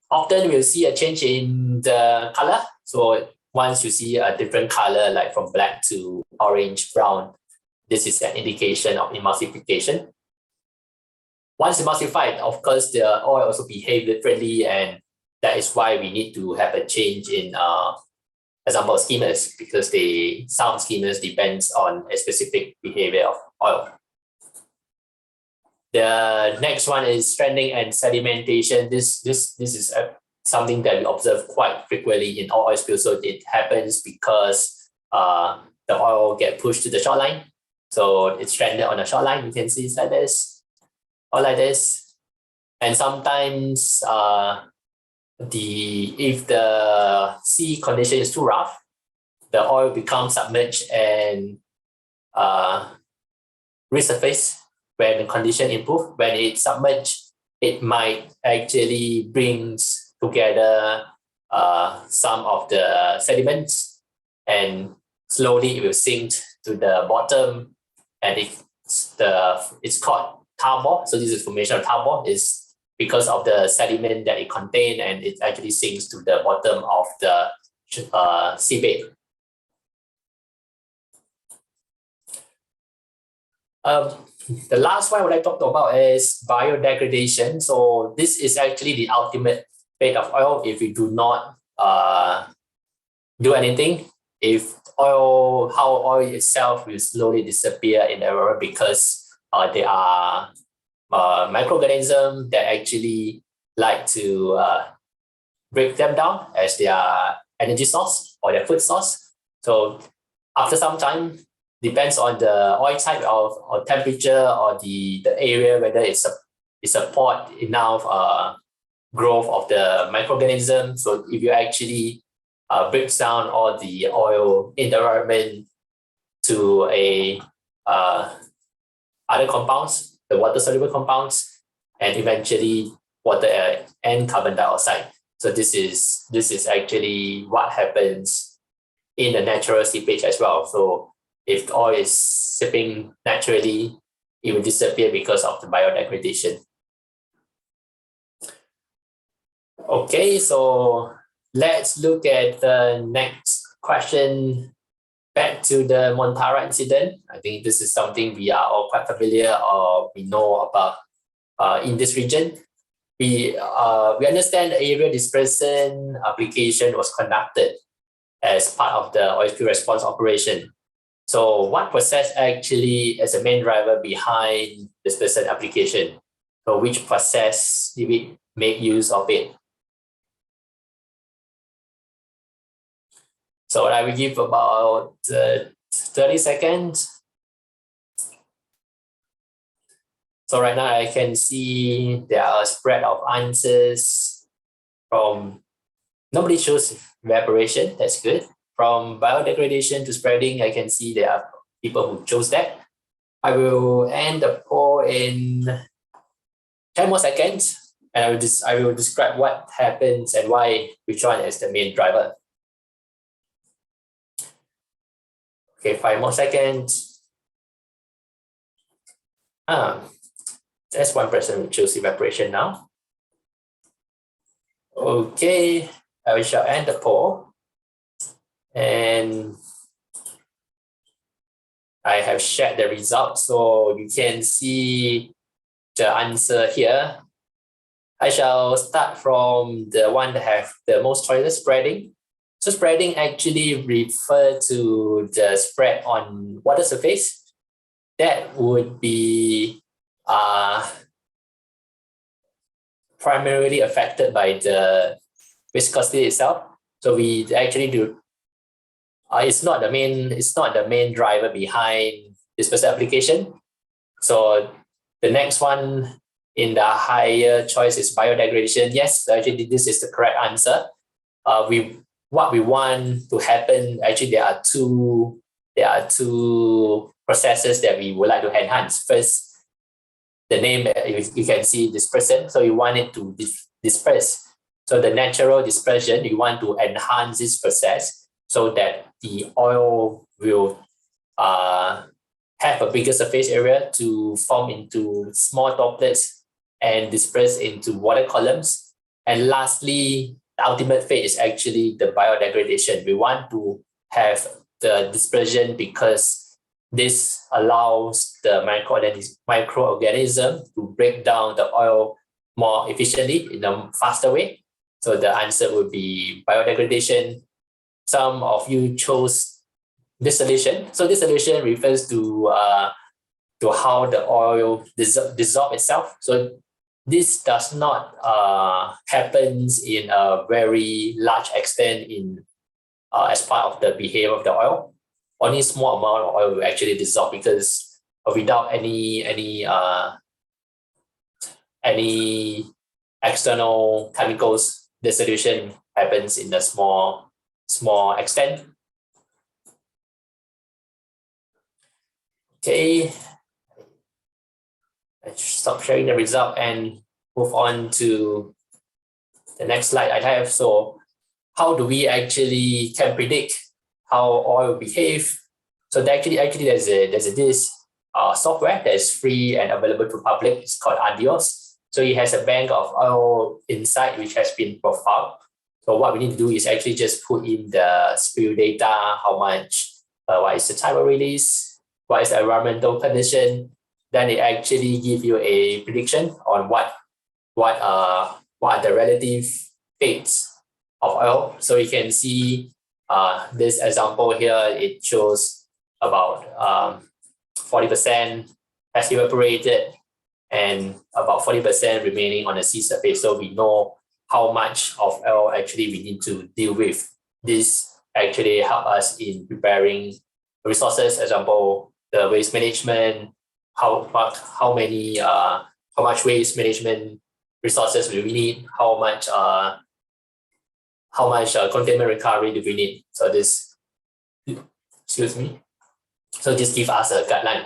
often we'll see a change in the color. So once you see a different color, like from black to orange, brown, this is an indication of emulsification. Once emulsified, of course, the oil also behaves differently, and that is why we need to have a change in example schemas, because some schemas depends on a specific behavior of oil. The next one is stranding and sedimentation. This is something that we observe quite frequently in all oil spills. So it happens because the oil get pushed to the shoreline. So it's stranded on the shoreline. You can see it's like this. Or like this, and sometimes if the sea condition is too rough, the oil becomes submerged and resurface when the condition improve. When it's submerged, it might actually brings together some of the sediments, and slowly it will sink to the bottom, and it's called tar ball. So this is formation of tar ball is because of the sediment that it contains, and it actually sinks to the bottom of the seabed. The last one what I talked about is biodegradation. So this is actually the ultimate fate of oil if we do not do anything. If how oil itself will slowly disappear in the environment because there are microorganisms that actually like to break them down as their energy source or their food source. So after some time, depends on the oil type or temperature or the area, whether it support enough growth of the microorganism. So if you actually breaks down all the oil in the environment to other compounds, the water-soluble compounds, and eventually water and carbon dioxide. So this is actually what happens in the natural seepage as well. So if oil is seeping naturally, it will disappear because of the biodegradation. Okay, so let's look at the next question. Back to the Montara incident. I think this is something we are all quite familiar or we know about in this region. We understand the area dispersion application was conducted as part of the oil spill response operation. So what process actually is the main driver behind dispersion application? So which process did we make use of it? So I will give about 30 seconds. So right now I can see there are a spread of answers from, nobody chose evaporation, that's good. From biodegradation to spreading, I can see there are people who chose that. I will end the poll in 10 more seconds, and I will describe what happens and why which one is the main driver. Okay, 5 more seconds. There's one person who chose evaporation now. Okay, I shall end the poll. And I have shared the results, so you can see the answer here. I shall start from the one that have the most choices, spreading. So spreading actually refer to the spread on water surface. That would be primarily affected by the viscosity itself. So we actually do. It's not the main driver behind dispersal application. So the next one in the higher choice is biodegradation. Yes, actually this is the correct answer. What we want to happen, actually there are two processes that we would like to enhance. First, the name, you can see dispersion. So you want it to disperse. So the natural dispersion, you want to enhance this process so that the oil will have a bigger surface area to form into small droplets and disperse into water columns. And lastly, the ultimate fate is actually the biodegradation. We want to have the dispersion because this allows the microorganism to break down the oil more efficiently in a faster way. So the answer would be biodegradation. Some of you chose dissolution. So dissolution refers to how the oil dissolve itself. So this does not happens in a very large extent in as part of the behavior of the oil. Only small amount of oil will actually dissolve because without any external chemicals, dissolution happens in a small extent. Okay, let's stop sharing the result and move on to the next slide I have. So how do we actually can predict how oil behave? So actually there's this software that is free and available to public. It's called Adios. So it has a bank of oil inside which has been profiled. So what we need to do is actually just put in the spill data, how much, what is the time of release, what is the environmental condition. Then it actually give you a prediction on what are the relative fates of oil. So you can see this example here, it shows about 40% has evaporated and about 40% remaining on the sea surface. So we know how much of oil actually we need to deal with. This actually help us in preparing resources, example, the waste management, how much waste management resources do we need, how much containment recovery do we need. So this, excuse me. So this gives us a guideline.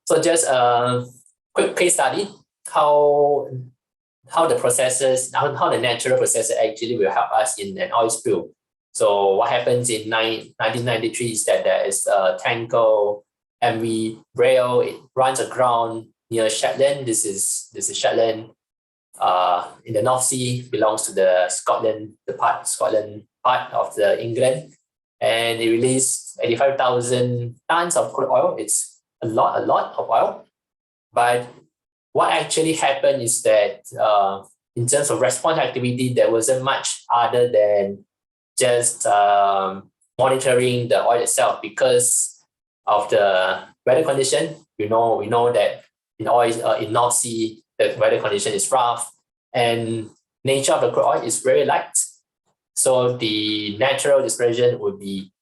So just a quick case study, how the processes, how the natural processes actually will help us in an oil spill. So what happens in 1993 is that there is a tanker MV rail. It runs aground near Shetland. This is Shetland in the North Sea, belongs to the Scotland part of the England, and it released 85,000 tons of crude oil. It's a lot of oil. But what actually happened is that in terms of response activity, there wasn't much other than just monitoring the oil itself because of the weather condition. We know that in North Sea, the weather condition is rough, and nature of the crude oil is very light. So the natural dispersion would be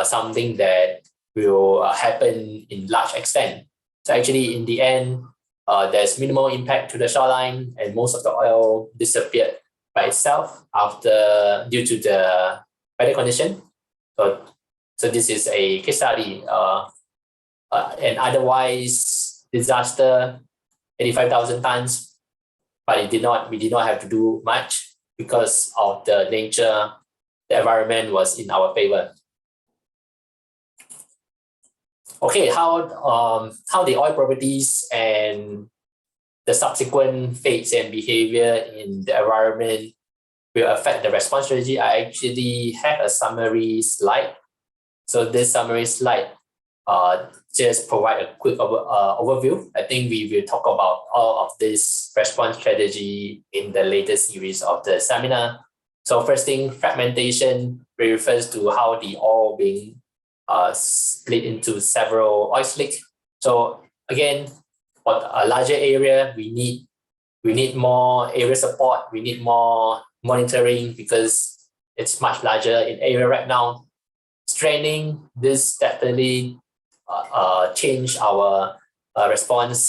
something that will happen in large extent. So actually, in the end, there's minimal impact to the shoreline, and most of the oil disappeared by itself due to the weather condition. So this is a case study. And otherwise disaster, 85,000 tons, but we did not have to do much because of the nature. The environment was in our favor. Okay, how the oil properties and the subsequent fates and behavior in the environment will affect the response strategy. I actually have a summary slide. So this summary slide just provide a quick overview. I think we will talk about all of this response strategy in the later series of the seminar. So first thing, fragmentation refers to how the oil being split into several oil slicks. So again, for a larger area, we need more area support. We need more monitoring because it's much larger in area right now. Straining, this definitely change our response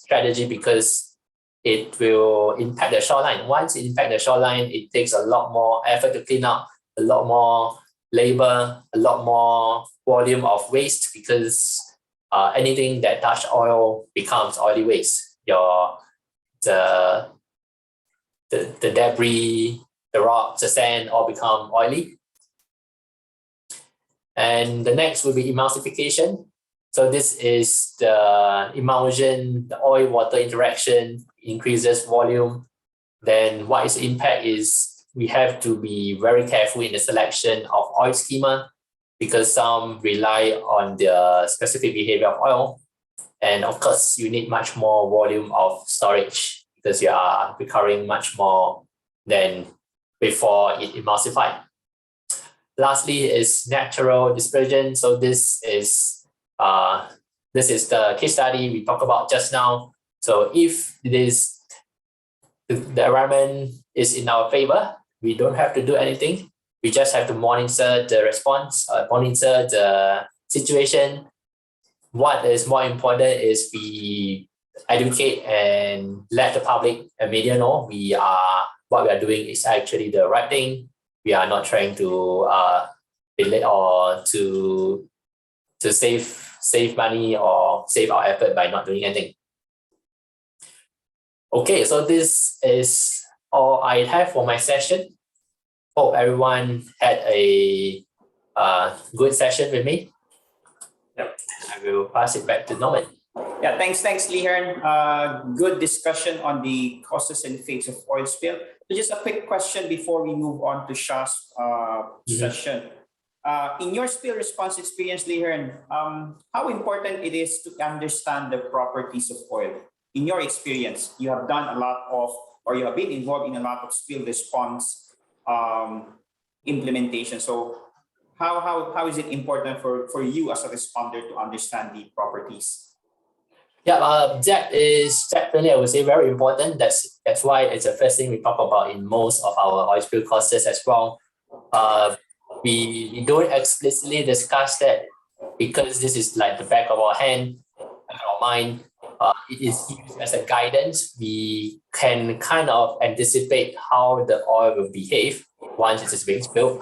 strategy because it will impact the shoreline. Once it impacts the shoreline, it takes a lot more effort to clean up, a lot more labor, a lot more volume of waste because anything that touch oil becomes oily waste. The debris, the rocks, the sand all become oily. And the next will be emulsification. So this is the emulsion, the oil-water interaction increases volume. Then what is the impact is we have to be very careful in the selection of oil schema because some rely on the specific behavior of oil. And of course, you need much more volume of storage because you are recovering much more than before it emulsified. Lastly is natural dispersion. So this is the case study we talked about just now. So if the environment is in our favor, we don't have to do anything. We just have to monitor the response, monitor the situation. What is more important is we educate and let the public and media know what we are doing is actually the right thing. We are not trying to delay or to save money or save our effort by not doing anything. Okay, so this is all I have for my session. Hope everyone had a good session with me. Yep. I will pass it back to Norman. Yeah, thanks, Lihern. Good discussion on the causes and fates of oil spill. So just a quick question before we move on to Shah's session. In your spill response experience, Lihern, how important it is to understand the properties of oil? In your experience, you have done a lot of, or you have been involved in a lot of spill response implementation. So how is it important for you as a responder to understand the properties? Yeah, that is definitely, I would say, very important. That's why it's the first thing we talk about in most of our oil spill courses as well. We don't explicitly discuss that because this is like the back of our hand, our mind. It is used as a guidance. We can kind of anticipate how the oil will behave once it is being spilled.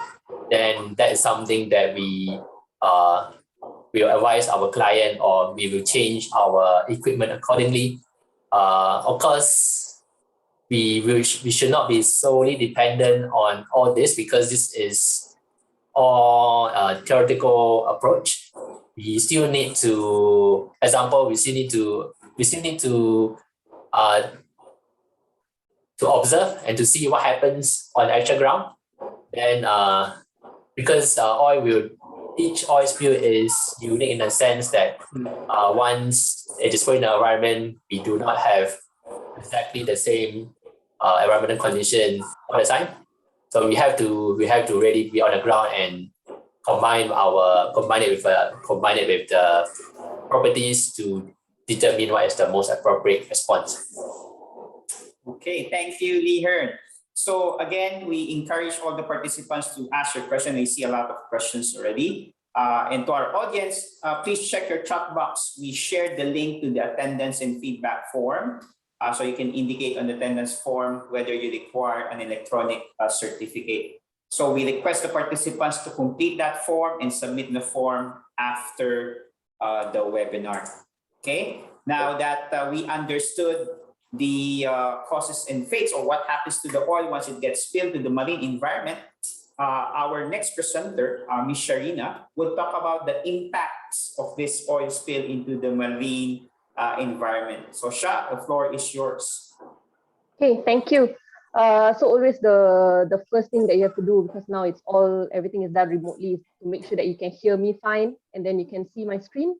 Then that is something that we will advise our client, or we will change our equipment accordingly. Of course, we should not be solely dependent on all this because this is all a theoretical approach. We still need to, example, we still need to observe and to see what happens on the actual ground. Then because each oil spill is unique in the sense that once it is put in the environment, we do not have exactly the same environmental condition all the time. So we have to really be on the ground and combine it with the properties to determine what is the most appropriate response. Okay, thank you, Lee Hearn. So again, we encourage all the participants to ask your question. I see a lot of questions already. And to our audience, please check your chat box. We shared the link to the attendance and feedback form. So you can indicate on the attendance form whether you require an electronic certificate. So we request the participants to complete that form and submit the form after the webinar. Okay, now that we understood the causes and fates, or what happens to the oil once it gets spilled to the marine environment, our next presenter, Ms. Sharina, will talk about the impacts of this oil spill into the marine environment. So Sha, the floor is yours. Okay, thank you. So always the first thing that you have to do, because now it's everything is done remotely, is to make sure that you can hear me fine and then you can see my screen.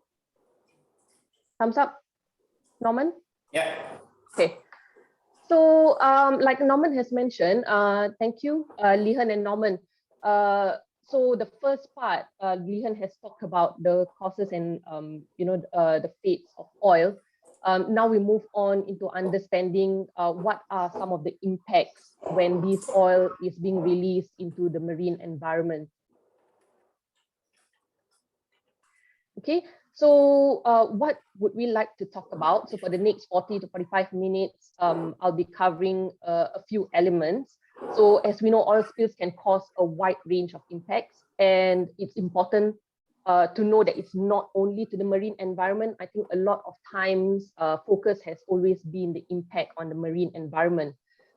Thumbs up, Norman? Yeah. Okay. So like Norman has mentioned, thank you, Lehan and Norman. So the first part, Lehan has talked about the causes and the fates of oil. Now we move on into understanding what are some of the impacts when this oil is being released into the marine environment. Okay, so what would we like to talk about? So for the next 40 to 45 minutes, I'll be covering a few elements. So as we know, oil spills can cause a wide range of impacts, and it's important to know that it's not only to the marine environment. I think a lot of times focus has always been the impact on the marine environment,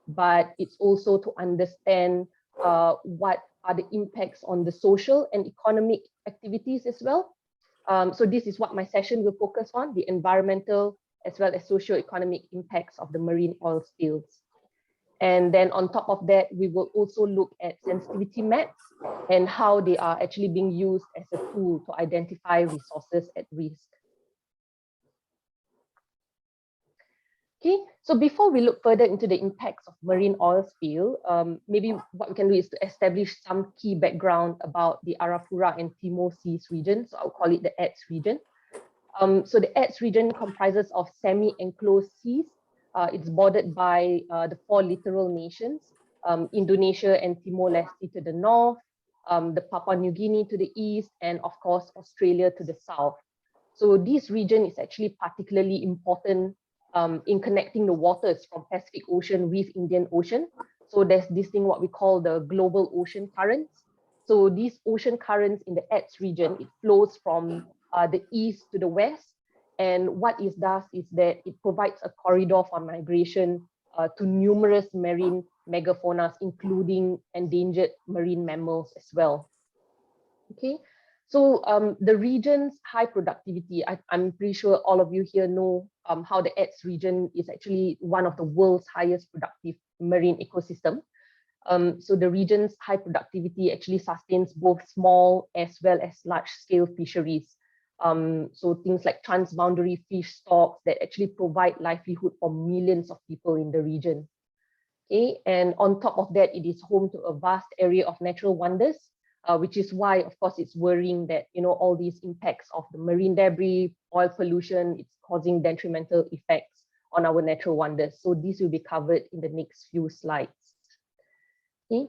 but it's also to understand what are the impacts on the social and economic activities as well. So this is what my session will focus on, the environmental as well as socio-economic impacts of the marine oil spills. And then on top of that, we will also look at sensitivity maps and how they are actually being used as a tool to identify resources at risk. Okay, so before we look further into the impacts of marine oil spill, maybe what we can do is to establish some key background about the Arafura and Timor Seas region. So I'll call it the ATS region. So the ATS region comprises of semi-enclosed seas. It's bordered by the 4 littoral nations, Indonesia and Timor-Leste to the north, the Papua New Guinea to the east, and of course, Australia to the south. So this region is actually particularly important in connecting the waters from Pacific Ocean with Indian Ocean. So there's this thing what we call the global ocean currents. So these ocean currents in the ATS region, it flows from the east to the west. And what it does is that it provides a corridor for migration to numerous marine megafaunas, including endangered marine mammals as well. Okay, so the region's high productivity, I'm pretty sure all of you here know how the ATS region is actually one of the world's highest productive marine ecosystem. So the region's high productivity actually sustains both small as well as large scale fisheries. So things like transboundary fish stocks that actually provide livelihood for millions of people in the region. Okay, and on top of that, it is home to a vast area of natural wonders, which is why, of course, it's worrying that all these impacts of the marine debris, oil pollution, it's causing detrimental effects on our natural wonders. So this will be covered in the next few slides. Okay.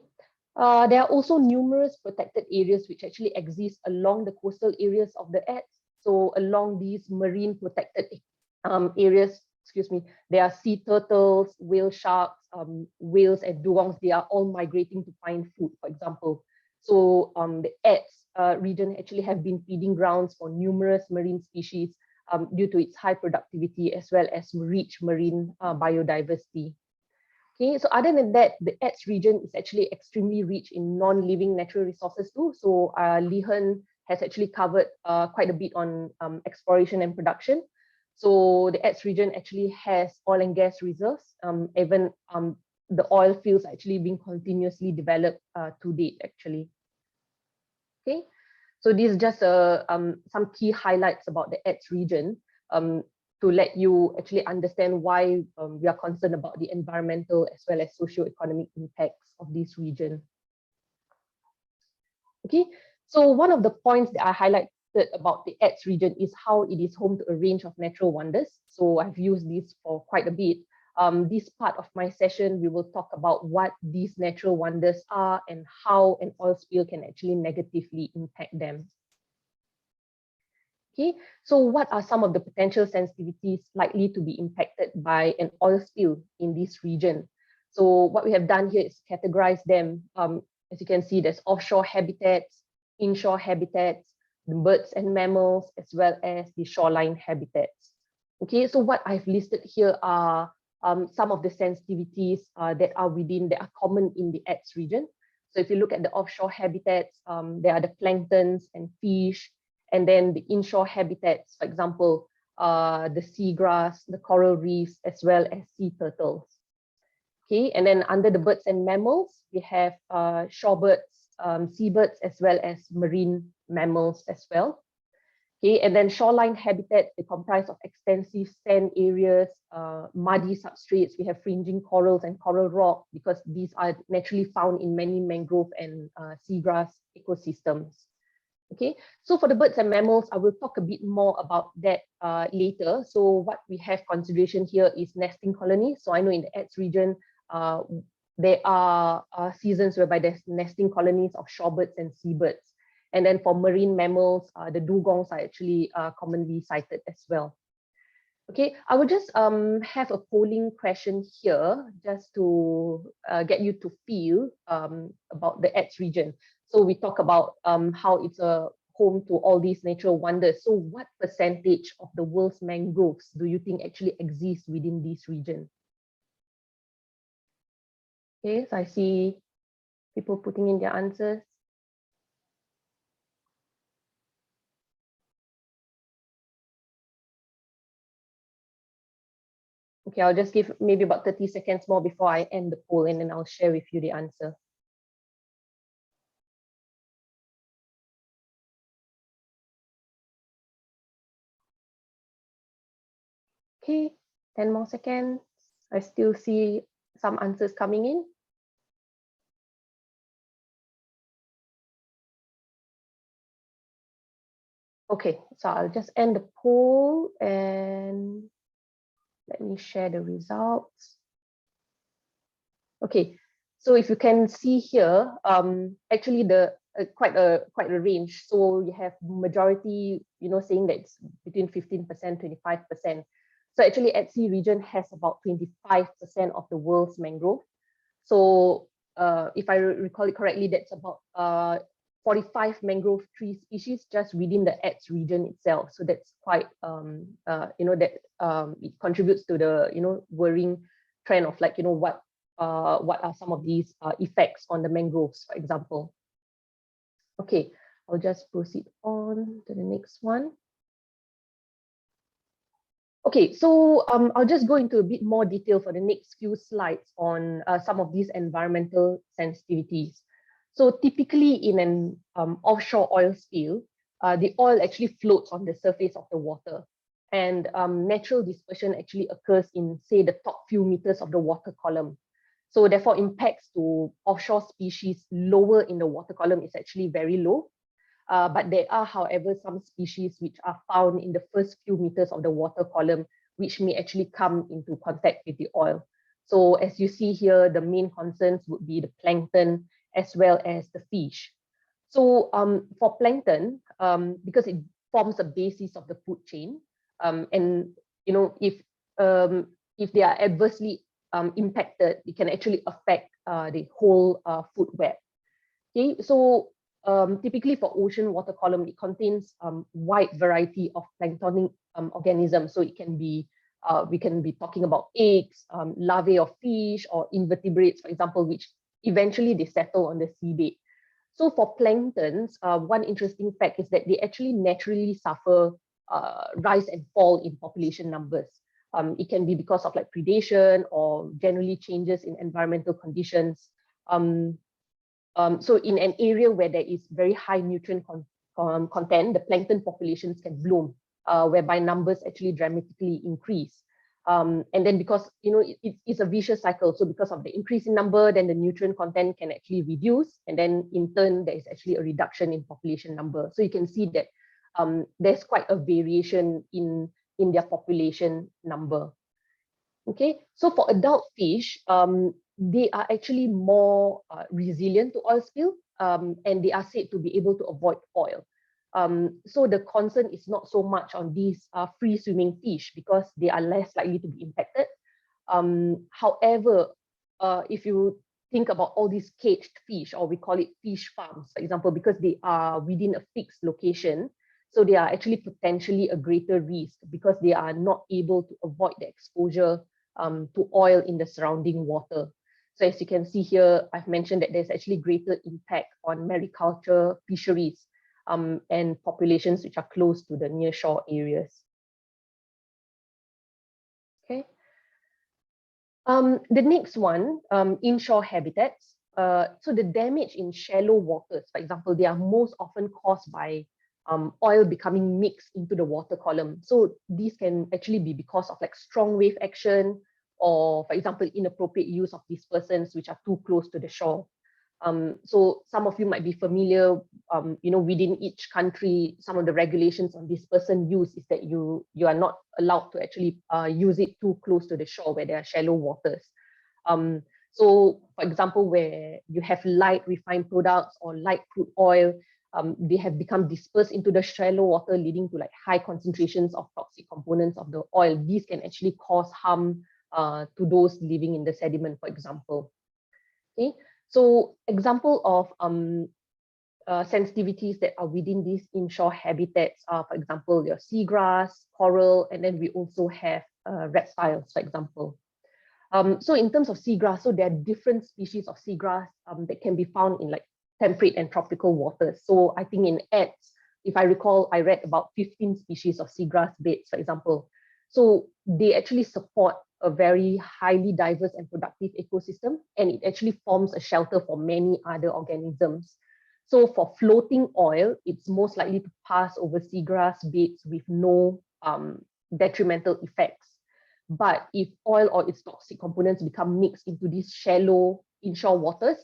There are also numerous protected areas which actually exist along the coastal areas of the ATS. So along these marine protected areas, there are sea turtles, whale sharks, whales and dugongs. They are all migrating to find food, for example. So the ATS region actually have been feeding grounds for numerous marine species due to its high productivity as well as rich marine biodiversity. Okay, so other than that, the ATS region is actually extremely rich in non-living natural resources too. So Lehan has actually covered quite a bit on exploration and production. So the ATS region actually has oil and gas reserves. Even the oil fields actually being continuously developed to date actually. Okay, so this is just some key highlights about the ATS region. To let you actually understand why we are concerned about the environmental as well as socio-economic impacts of this region. Okay, so one of the points that I highlighted noted about the ATS region is how it is home to a range of natural wonders. So I've used this for quite a bit. This part of my session, we will talk about what these natural wonders are and how an oil spill can actually negatively impact them. Okay, so what are some of the potential sensitivities likely to be impacted by an oil spill in this region? So what we have done here is categorize them. As you can see, there's offshore habitats, inshore habitats, the birds and mammals, as well as the shoreline habitats. Okay, so what I've listed here are some of the sensitivities that are common in the ATS region. So if you look at the offshore habitats, there are the planktons and fish, and then the inshore habitats, for example, the seagrass, the coral reefs, as well as sea turtles. Okay, and then under the birds and mammals, we have shorebirds, seabirds, as well as marine mammals as well. Okay, and then shoreline habitats, they comprise of extensive sand areas, muddy substrates. We have fringing corals and coral rock because these are naturally found in many mangrove and seagrass ecosystems. Okay, so for the birds and mammals, I will talk a bit more about that later. So what we have consideration here is nesting colonies. So I know in the ATS region, there are seasons whereby there's nesting colonies of shorebirds and seabirds. And then for marine mammals, the dugongs are actually commonly cited as well. Okay, I will just have a polling question here just to get you to feel about the ATS region. So we talk about how it's a home to all these natural wonders. So what percentage of the world's mangroves do you think actually exists within this region? Okay, so I see people putting in their answers. Okay, I'll just give maybe about 30 seconds more before I end the poll, and then I'll share with you the answer. Okay, 10 more seconds. I still see some answers coming in. Okay, so I'll just end the poll and let me share the results. Okay, so if you can see here, actually the quite a range. So you have majority, saying that it's between 15%, 25%. So actually, ATSEA region has about 25% of the world's mangrove. So if I recall it correctly, that's about 45 mangrove tree species just within the ATS region itself. So that's quite, it contributes to the, worrying trend of like, what are some of these effects on the mangroves, for example. Okay, I'll just proceed on to the next one. Okay, so I'll just go into a bit more detail for the next few slides on some of these environmental sensitivities. So typically in an offshore oil spill, the oil actually floats on the surface of the water, and natural dispersion actually occurs in, say, the top few meters of the water column. So therefore, impacts to offshore species lower in the water column is actually very low. But there are, however, some species which are found in the first few meters of the water column, which may actually come into contact with the oil. So as you see here, the main concerns would be the plankton as well as the fish. So for plankton, because it forms a basis of the food chain, and if they are adversely impacted, it can actually affect the whole food web. Okay, so typically for ocean water column, it contains wide variety of planktonic organisms. So it can be, we can be talking about eggs, larvae of fish, or invertebrates, for example, which eventually they settle on the seabed. So for planktons, one interesting fact is that they actually naturally suffer rise and fall in population numbers. It can be because of like predation or generally changes in environmental conditions. So in an area where there is very high nutrient content, the plankton populations can bloom, whereby numbers actually dramatically increase. And then because, it's a vicious cycle. So because of the increase in number, then the nutrient content can actually reduce. And then in turn, there is actually a reduction in population number. So you can see that there's quite a variation in their population number. Okay, so for adult fish, they are actually more resilient to oil spill, and they are said to be able to avoid oil. So the concern is not so much on these free swimming fish because they are less likely to be impacted. However, if you think about all these caged fish, or we call it fish farms, for example, because they are within a fixed location, so they are actually potentially a greater risk because they are not able to avoid the exposure to oil in the surrounding water. So as you can see here, I've mentioned that there's actually greater impact on mariculture, fisheries, and populations which are close to the nearshore areas. Okay. The next one, inshore habitats. So the damage in shallow waters, for example, they are most often caused by oil becoming mixed into the water column. So these can actually be because of like strong wave action, or for example, inappropriate use of dispersants which are too close to the shore. So some of you might be familiar, within each country, some of the regulations on dispersant use is that you are not allowed to actually use it too close to the shore where there are shallow waters. So for example, where you have light refined products or light crude oil, they have become dispersed into the shallow water, leading to like high concentrations of toxic components of the oil. These can actually cause harm to those living in the sediment, for example. Okay, so example of sensitivities that are within these inshore habitats are, for example, your seagrass, coral, and then we also have reptiles, for example. So in terms of seagrass, so there are different species of seagrass that can be found in like temperate and tropical waters. So I think in ATS, if I recall, I read about 15 species of seagrass beds, for example. So they actually support a very highly diverse and productive ecosystem, and it actually forms a shelter for many other organisms. So for floating oil, it's most likely to pass over seagrass beds with no detrimental effects. But if oil or its toxic components become mixed into these shallow inshore waters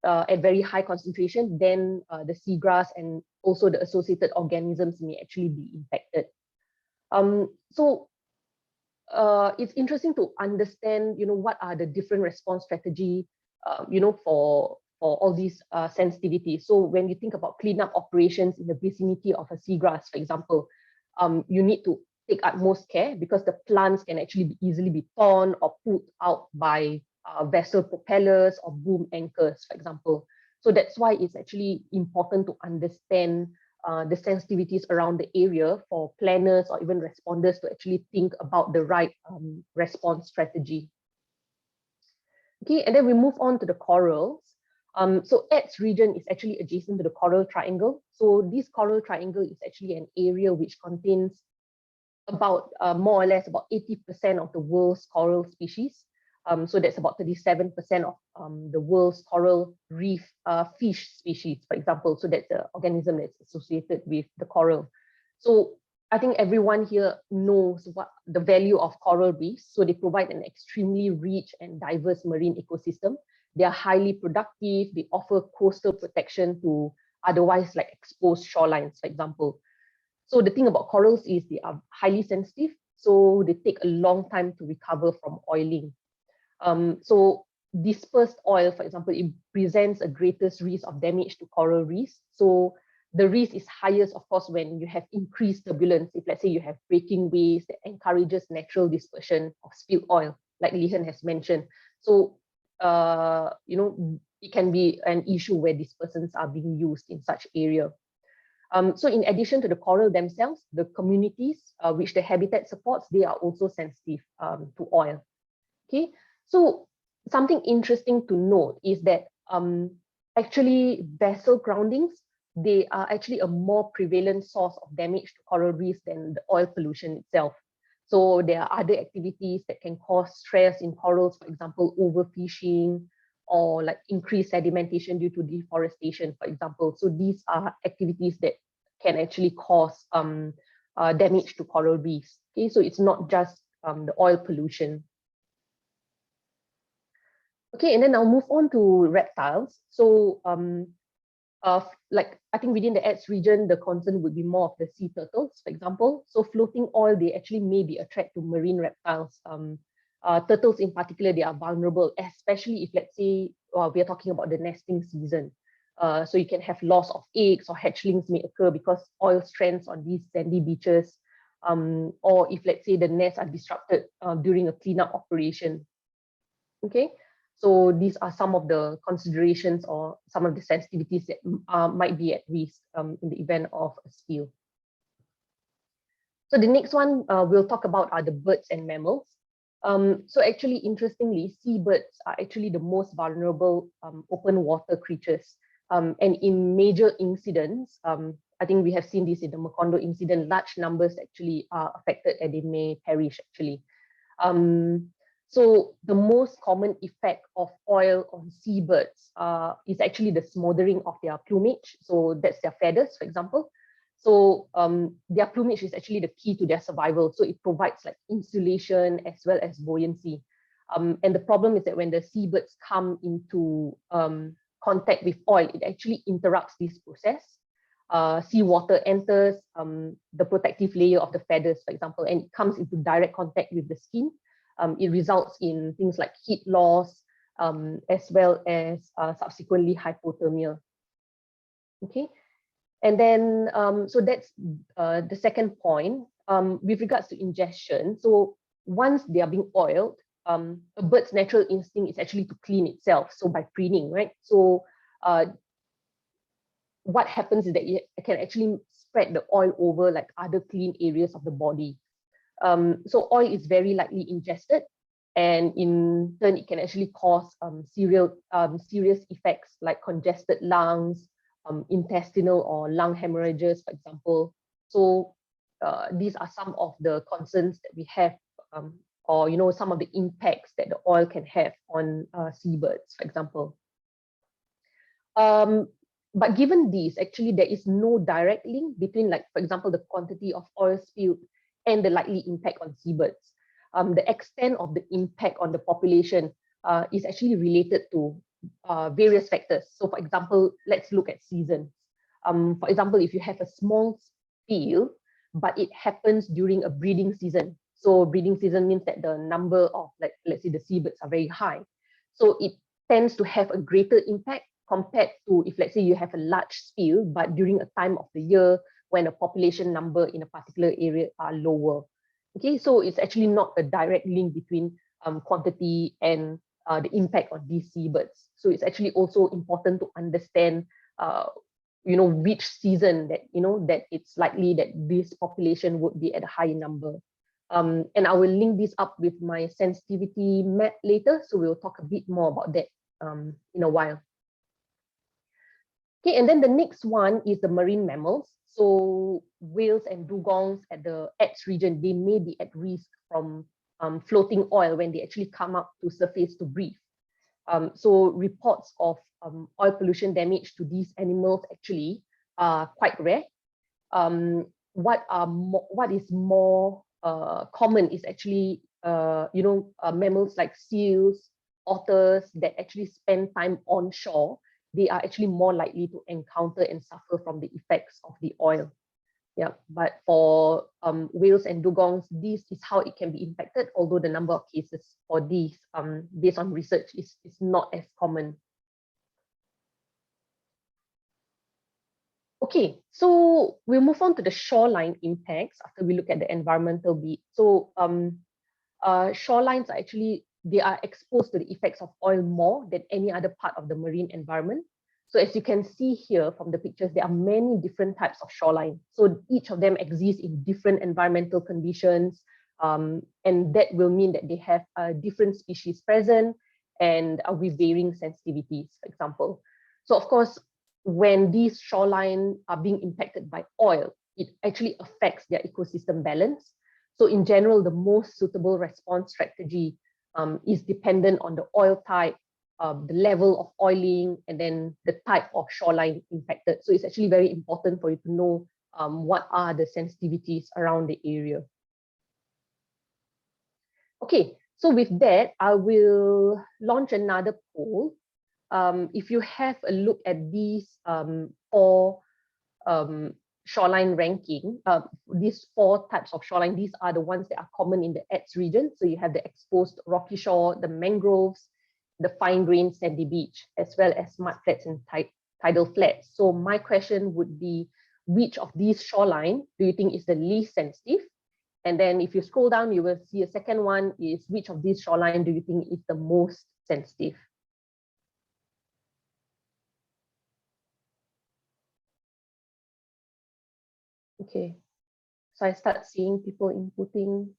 at very high concentration, then the seagrass and also the associated organisms may actually be impacted. So it's interesting to understand, what are the different response strategy, for all these sensitivities. So when you think about cleanup operations in the vicinity of a seagrass, for example, you need to take utmost care because the plants can actually easily be torn or pulled out by vessel propellers or boom anchors, for example. So that's why it's actually important to understand the sensitivities around the area for planners or even responders to actually think about the right response strategy. Okay, and then we move on to the corals. So ATS region is actually adjacent to the coral triangle. So this coral triangle is actually an area which contains about more or less about 80% of the world's coral species. So that's about 37% of the world's coral reef fish species, for example. So that's the organism that's associated with the coral. So I think everyone here knows what the value of coral reefs. So they provide an extremely rich and diverse marine ecosystem. They are highly productive. They offer coastal protection to otherwise like exposed shorelines, for example. So the thing about corals is they are highly sensitive. So they take a long time to recover from oiling. So dispersed oil, for example, it presents a greatest risk of damage to coral reefs. So the risk is highest, of course, when you have increased turbulence. If let's say you have breaking waves that encourages natural dispersion of spilled oil, like Lihan has mentioned. So, it can be an issue where dispersants are being used in such area. So in addition to the coral themselves, the communities which the habitat supports, they are also sensitive to oil. Okay, so something interesting to note is that actually vessel groundings, they are actually a more prevalent source of damage to coral reefs than the oil pollution itself. So there are other activities that can cause stress in corals, for example, overfishing or like increased sedimentation due to deforestation, for example. So these are activities that can actually cause damage to coral reefs. Okay, so it's not just the oil pollution. Okay, and then I'll move on to reptiles. So like I think within the ATS region, the concern would be more of the sea turtles, for example. So floating oil, they actually may be a threat to marine reptiles. Turtles in particular, they are vulnerable, especially if, let's say, we are talking about the nesting season. So you can have loss of eggs or hatchlings may occur because oil strands on these sandy beaches, or if, let's say, the nests are disrupted during a cleanup operation. Okay, so these are some of the considerations or some of the sensitivities that might be at risk in the event of a spill. So the next one we'll talk about are the birds and mammals. So actually, interestingly, seabirds are actually the most vulnerable open water creatures. And in major incidents, I think we have seen this in the Macondo incident, large numbers actually are affected and they may perish actually. So the most common effect of oil on seabirds is actually the smothering of their plumage. So that's their feathers, for example. So their plumage is actually the key to their survival. So it provides like insulation as well as buoyancy. And the problem is that when the seabirds come into contact with oil, it actually interrupts this process. Seawater enters the protective layer of the feathers, for example, and it comes into direct contact with the skin. It results in things like heat loss, as well as subsequently hypothermia. Okay, and then so that's the second point. With regards to ingestion, so once they are being oiled, a bird's natural instinct is actually to clean itself. So by preening, right? So what happens is that it can actually spread the oil over like other clean areas of the body. So oil is very likely ingested, and in turn, it can actually cause serious effects like congested lungs, intestinal or lung hemorrhages, for example. So these are some of the concerns that we have, or some of the impacts that the oil can have on seabirds, for example. But given these, actually, there is no direct link between, like, for example, the quantity of oil spilled and the likely impact on seabirds. The extent of the impact on the population is actually related to various factors. So, for example, let's look at seasons. For example, if you have a small spill, but it happens during a breeding season. So breeding season means that the number of, like, let's say the seabirds are very high. So it tends to have a greater impact compared to if, let's say, you have a large spill, but during a time of the year when a population number in a particular area are lower. Okay, so it's actually not a direct link between quantity and the impact on these seabirds. So it's actually also important to understand, which season that, that it's likely that this population would be at a high number. And I will link this up with my sensitivity map later. So we'll talk a bit more about that in a while. Okay, and then the next one is the marine mammals. So whales and dugongs at the ATS region, they may be at risk from floating oil when they actually come up to surface to breathe. So reports of oil pollution damage to these animals actually are quite rare. What is more common is actually mammals like seals, otters that actually spend time onshore. They are actually more likely to encounter and suffer from the effects of the oil. Yeah, but for whales and dugongs, this is how it can be impacted, although the number of cases for these, based on research, is not as common. Okay, so we'll move on to the shoreline impacts after we look at the environmental bit. So shorelines are actually, they are exposed to the effects of oil more than any other part of the marine environment. So as you can see here from the pictures, there are many different types of shoreline. So each of them exists in different environmental conditions, and that will mean that they have different species present and with varying sensitivities, for example. So of course, when these shoreline are being impacted by oil, it actually affects their ecosystem balance. So in general, the most suitable response strategy is dependent on the oil type, the level of oiling, and then the type of shoreline impacted. So it's actually very important for you to know what are the sensitivities around the area. Okay, so with that, I will launch another poll. if you have a look at these four shoreline ranking, these four types of shoreline, these are the ones that are common in the ATS region. So you have the exposed rocky shore, the mangroves, the fine-grained sandy beach, as well as mudflats and tidal flats. So my question would be, which of these shoreline do you think is the least sensitive? And then if you scroll down, you will see a second one is, which of these shoreline do you think is the most sensitive? Okay, so I start seeing people inputting.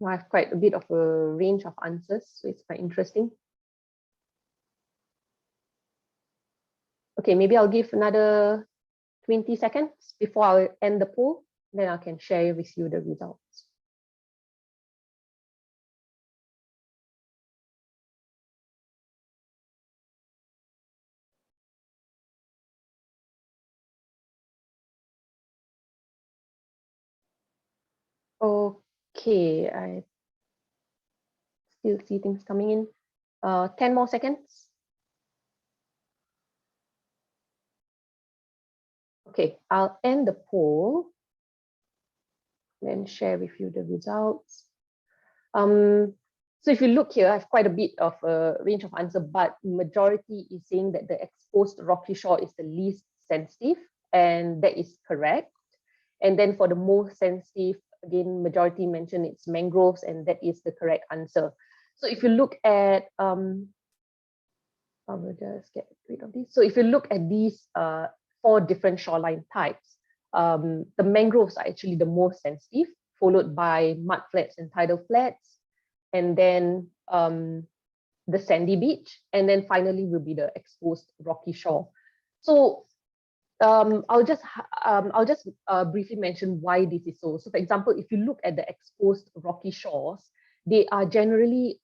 I have quite a bit of a range of answers, so it's quite interesting. Okay, maybe I'll give another 20 seconds before I'll end the poll, then I can share with you the results. Okay, I still see things coming in. 10 more seconds. Okay, I'll end the poll, then share with you the results. So if you look here, I have quite a bit of a range of answer, but majority is saying that the exposed rocky shore is the least sensitive, and that is correct. And then for the most sensitive, again, majority mentioned it's mangroves, and that is the correct answer. So if you look at, I will just get rid of this. So if you look at these four different shoreline types, the mangroves are actually the most sensitive, followed by mudflats and tidal flats, and then the sandy beach, and then finally will be the exposed rocky shore. So I'll just briefly mention why this is so. So for example, if you look at the exposed rocky shores, they are generally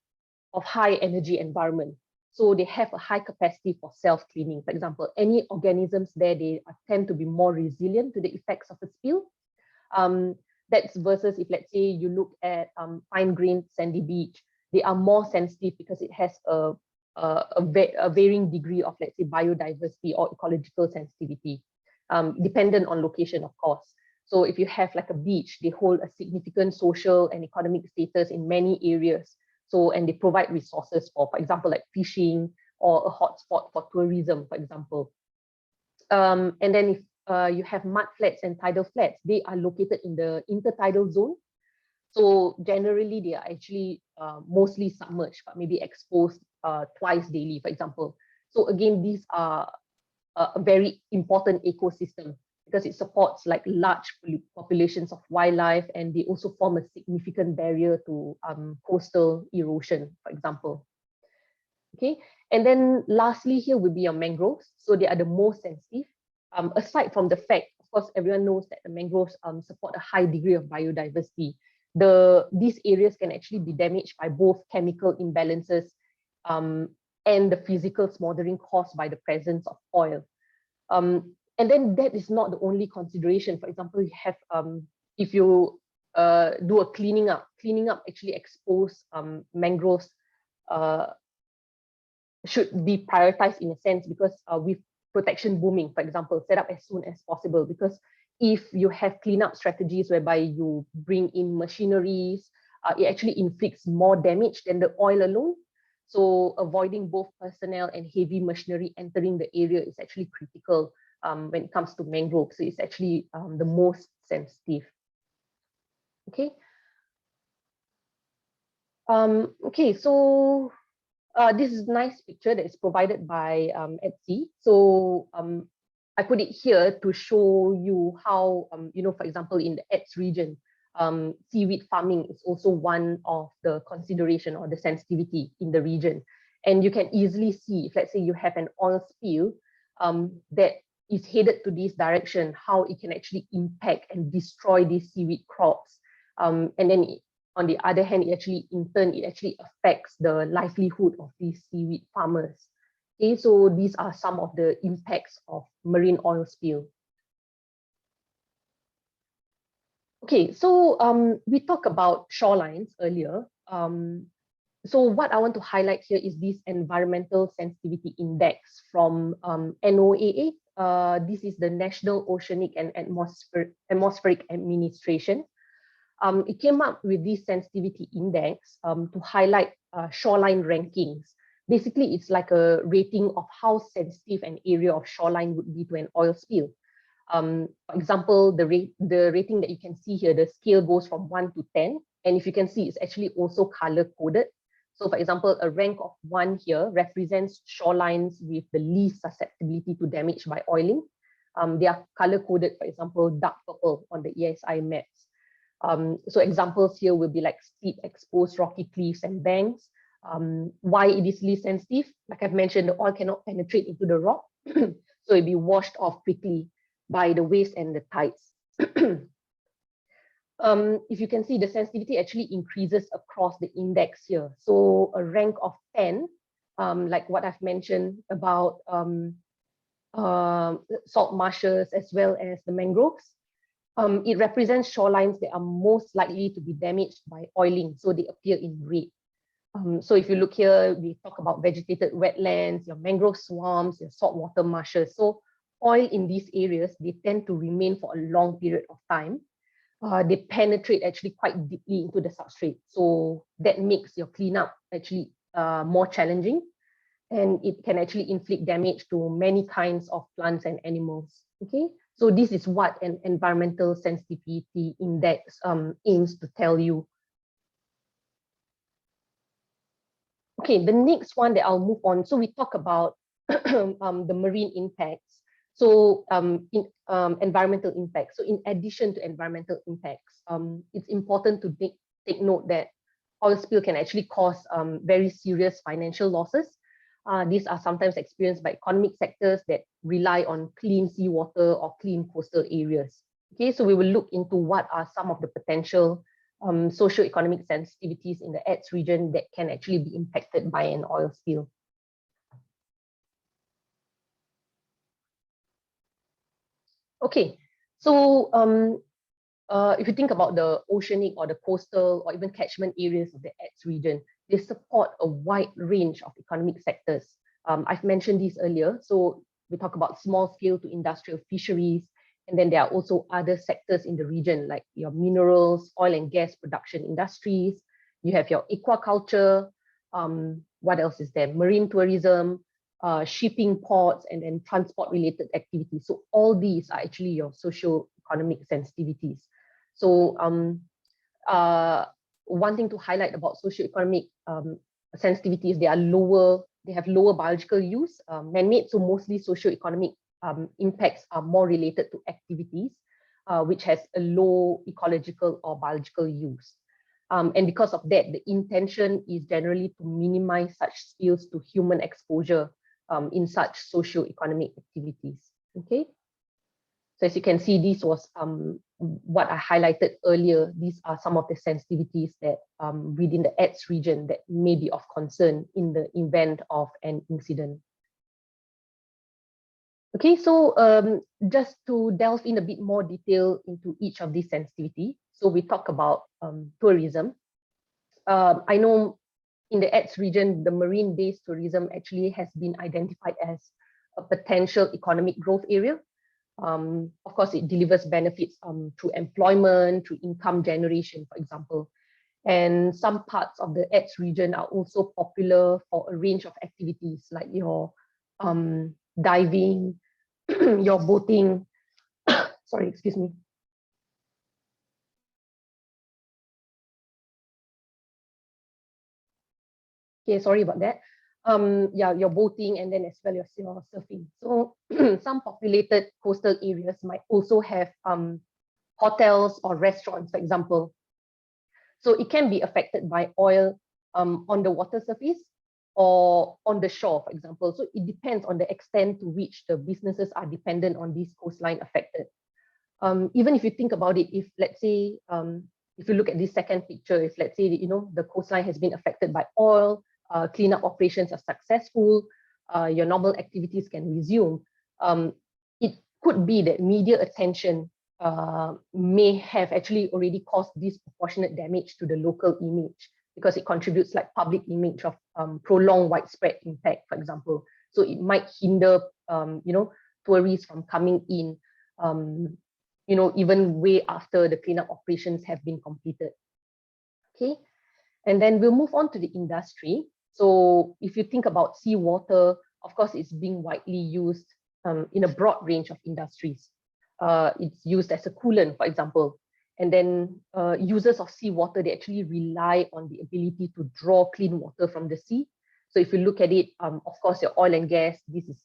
of high energy environment. So they have a high capacity for self-cleaning. For example, any organisms there, they tend to be more resilient to the effects of a spill. That's versus if, let's say, you look at fine-grained sandy beach, they are more sensitive because it has a varying degree of, let's say, biodiversity or ecological sensitivity, dependent on location, of course. So if you have like a beach, they hold a significant social and economic status in many areas. So, and they provide resources for example, like fishing or a hotspot for tourism, for example. And then if you have mudflats and tidal flats, they are located in the intertidal zone. So generally, they are actually mostly submerged, but maybe exposed twice daily, for example. So again, these are a very important ecosystem because it supports like large populations of wildlife, and they also form a significant barrier to coastal erosion, for example. Okay, and then lastly here would be your mangroves. So they are the most sensitive. Aside from the fact, of course, everyone knows that the mangroves support a high degree of biodiversity. These areas can actually be damaged by both chemical imbalances and the physical smothering caused by the presence of oil. And then that is not the only consideration. For example, you have if you do a cleaning up actually expose mangroves should be prioritized in a sense, because with protection booming, for example, set up as soon as possible, because if you have cleanup strategies whereby you bring in machineries, it actually inflicts more damage than the oil alone. So avoiding both personnel and heavy machinery entering the area is actually critical when it comes to mangroves. So it's actually the most sensitive. Okay. Okay, so this is a nice picture that is provided by ATSEA. So I put it here to show you how, you know, for example, in the ATS region, seaweed farming is also one of the consideration or the sensitivity in the region. And you can easily see, if let's say you have an oil spill that is headed to this direction, how it can actually impact and destroy these seaweed crops. And then on the other hand, in turn, it actually affects the livelihood of these seaweed farmers. Okay, so these are some of the impacts of marine oil spill. Okay, so we talked about shorelines earlier. So what I want to highlight here is this environmental sensitivity index from NOAA. This is the National Oceanic and Atmospheric Administration. It came up with this sensitivity index to highlight shoreline rankings. Basically, it's like a rating of how sensitive an area of shoreline would be to an oil spill. For example, the rating that you can see here, the scale goes from 1 to 10. And if you can see, it's actually also color coded. So for example, a rank of 1 here represents shorelines with the least susceptibility to damage by oiling. They are color coded, for example, dark purple on the ESI maps. So examples here will be like steep exposed rocky cliffs and banks. Why it is least sensitive? Like I've mentioned, the oil cannot penetrate into the rock, so it'll be washed off quickly by the waves and the tides. If you can see, the sensitivity actually increases across the index here. So a rank of 10, like what I've mentioned about salt marshes as well as the mangroves, it represents shorelines that are most likely to be damaged by oiling, so they appear in red. So if you look here, we talk about vegetated wetlands, your mangrove swamps, your saltwater marshes. So oil in these areas, they tend to remain for a long period of time. They penetrate actually quite deeply into the substrate. So that makes your cleanup actually more challenging, and it can actually inflict damage to many kinds of plants and animals. Okay, so this is what an environmental sensitivity index aims to tell you. Okay, the next one that I'll move on. So we talk about the marine impacts. So environmental impacts. So in addition to environmental impacts, it's important to take note that oil spill can actually cause very serious financial losses. These are sometimes experienced by economic sectors that rely on clean seawater or clean coastal areas. Okay, so we will look into what are some of the potential socio-economic sensitivities in the ATS region that can actually be impacted by an oil spill. Okay, so if you think about the oceanic or the coastal or even catchment areas of the ATS region, they support a wide range of economic sectors. I've mentioned these earlier. So we talk about small scale to industrial fisheries, and then there are also other sectors in the region like your minerals, oil and gas production industries. You have your aquaculture. What else is there? Marine tourism, shipping ports, and then transport related activities. So all these are actually your socio-economic sensitivities. So one thing to highlight about socio-economic sensitivities, they have lower biological use, man-made, so mostly socio-economic impacts are more related to activities which has a low ecological or biological use. And because of that, the intention is generally to minimize such spills to human exposure in such socio-economic activities. Okay. So as you can see, this was what I highlighted earlier. These are some of the sensitivities that within the ATS region that may be of concern in the event of an incident. Okay, so just to delve in a bit more detail into each of these sensitivity. So we talk about tourism. I know in the ATS region, the marine-based tourism actually has been identified as a potential economic growth area. Of course, it delivers benefits through employment, through income generation, for example. And some parts of the ATS region are also popular for a range of activities like your diving, your boating, sorry, excuse me. Okay, sorry about that. Yeah, your boating and then as well as your surfing. So some populated coastal areas might also have hotels or restaurants, for example. So it can be affected by oil on the water surface or on the shore, for example. So it depends on the extent to which the businesses are dependent on this coastline affected. Even if you think about it, if let's say if you look at this second picture, if let's say, the coastline has been affected by oil, cleanup operations are successful, your normal activities can resume, it could be that media attention may have actually already caused disproportionate damage to the local image, because it contributes like public image of prolonged widespread impact, for example. So it might hinder, tourists from coming in, even way after the cleanup operations have been completed. Okay, and then we'll move on to the industry. So if you think about seawater, of course, it's being widely used in a broad range of industries. It's used as a coolant, for example. And then users of seawater, they actually rely on the ability to draw clean water from the sea. So if you look at it, of course, your oil and gas, this is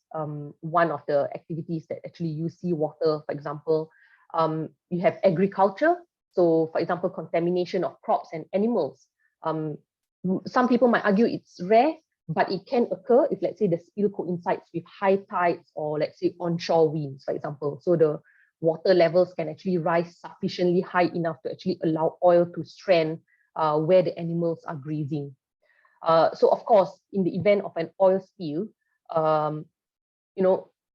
one of the activities that actually use seawater, for example. You have agriculture. So for example, contamination of crops and animals. Some people might argue it's rare, but it can occur if, let's say, the spill coincides with high tides or, let's say, onshore winds, for example. So the water levels can actually rise sufficiently high enough to actually allow oil to strand where the animals are grazing. So of course, in the event of an oil spill,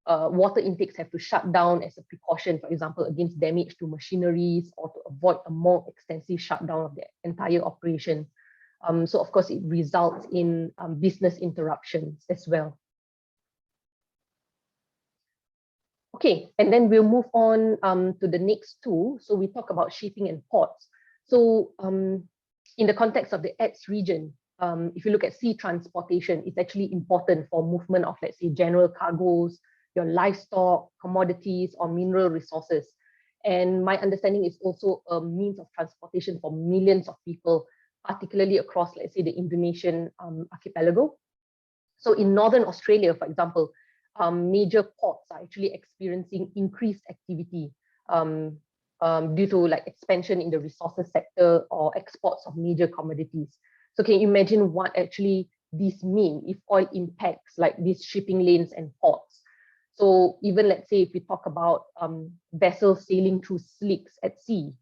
water intakes have to shut down as a precaution, for example, against damage to machineries or to avoid a more extensive shutdown of the entire operation. So of course, it results in business interruptions as well. Okay, and then we'll move on to the next two. So we talk about shipping and ports. So in the context of the ATS region, if you look at sea transportation, it's actually important for movement of, let's say, general cargoes, your livestock, commodities, or mineral resources. And my understanding is also a means of transportation for millions of people, particularly across, let's say, the Indonesian archipelago. So in Northern Australia, for example, major ports are actually experiencing increased activity due to like expansion in the resources sector or exports of major commodities. So can you imagine what actually this mean if oil impacts like these shipping lanes and ports? So even let's say if we talk about vessels sailing through slicks at sea,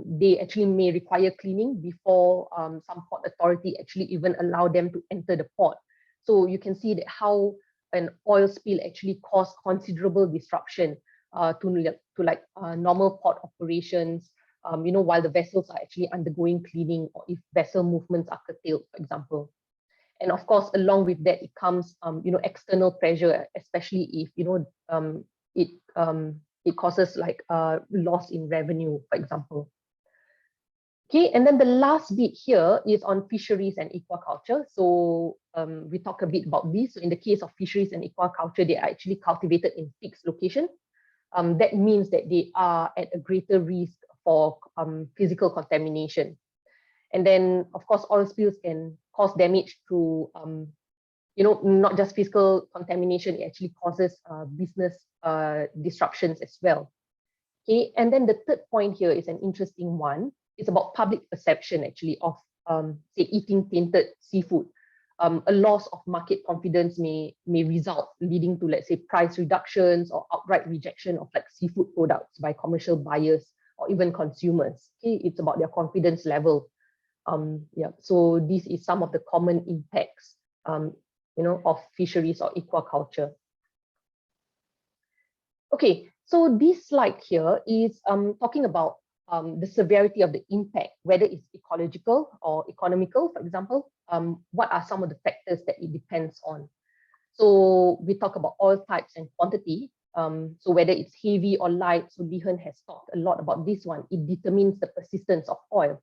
they actually may require cleaning before some port authority actually even allow them to enter the port. So you can see that how an oil spill actually caused considerable disruption to normal port operations, while the vessels are actually undergoing cleaning, or if vessel movements are curtailed, for example. And of course, along with that, it comes, external pressure, especially if, it causes like loss in revenue, for example. Okay, and then the last bit here is on fisheries and aquaculture. So we talk a bit about this. So in the case of fisheries and aquaculture, they are actually cultivated in fixed location. That means that they are at a greater risk for physical contamination. And then, of course, oil spills can cause damage to, not just physical contamination, it actually causes business disruptions as well. Okay, and then the third point here is an interesting one. It's about public perception, actually, of, say, eating tainted seafood. A loss of market confidence may result, leading to, let's say, price reductions or outright rejection of like seafood products by commercial buyers or even consumers. Okay, it's about their confidence level. So this is some of the common impacts, of fisheries or aquaculture. Okay, so this slide here is talking about the severity of the impact, whether it's ecological or economical, for example. What are some of the factors that it depends on? So we talk about oil types and quantity. So whether it's heavy or light, so Lihan has talked a lot about this one. It determines the persistence of oil.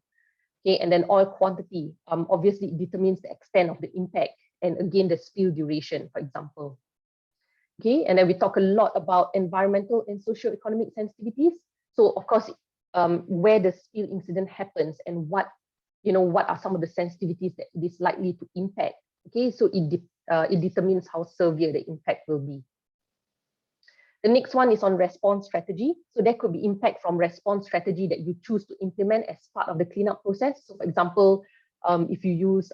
Okay, and then oil quantity, obviously it determines the extent of the impact, and again, the spill duration, for example. Okay, and then we talk a lot about environmental and socio-economic sensitivities. So of course, where the spill incident happens and what are some of the sensitivities that it is likely to impact. Okay, so it determines how severe the impact will be. The next one is on response strategy. So there could be impact from response strategy that you choose to implement as part of the cleanup process. So for example, if you use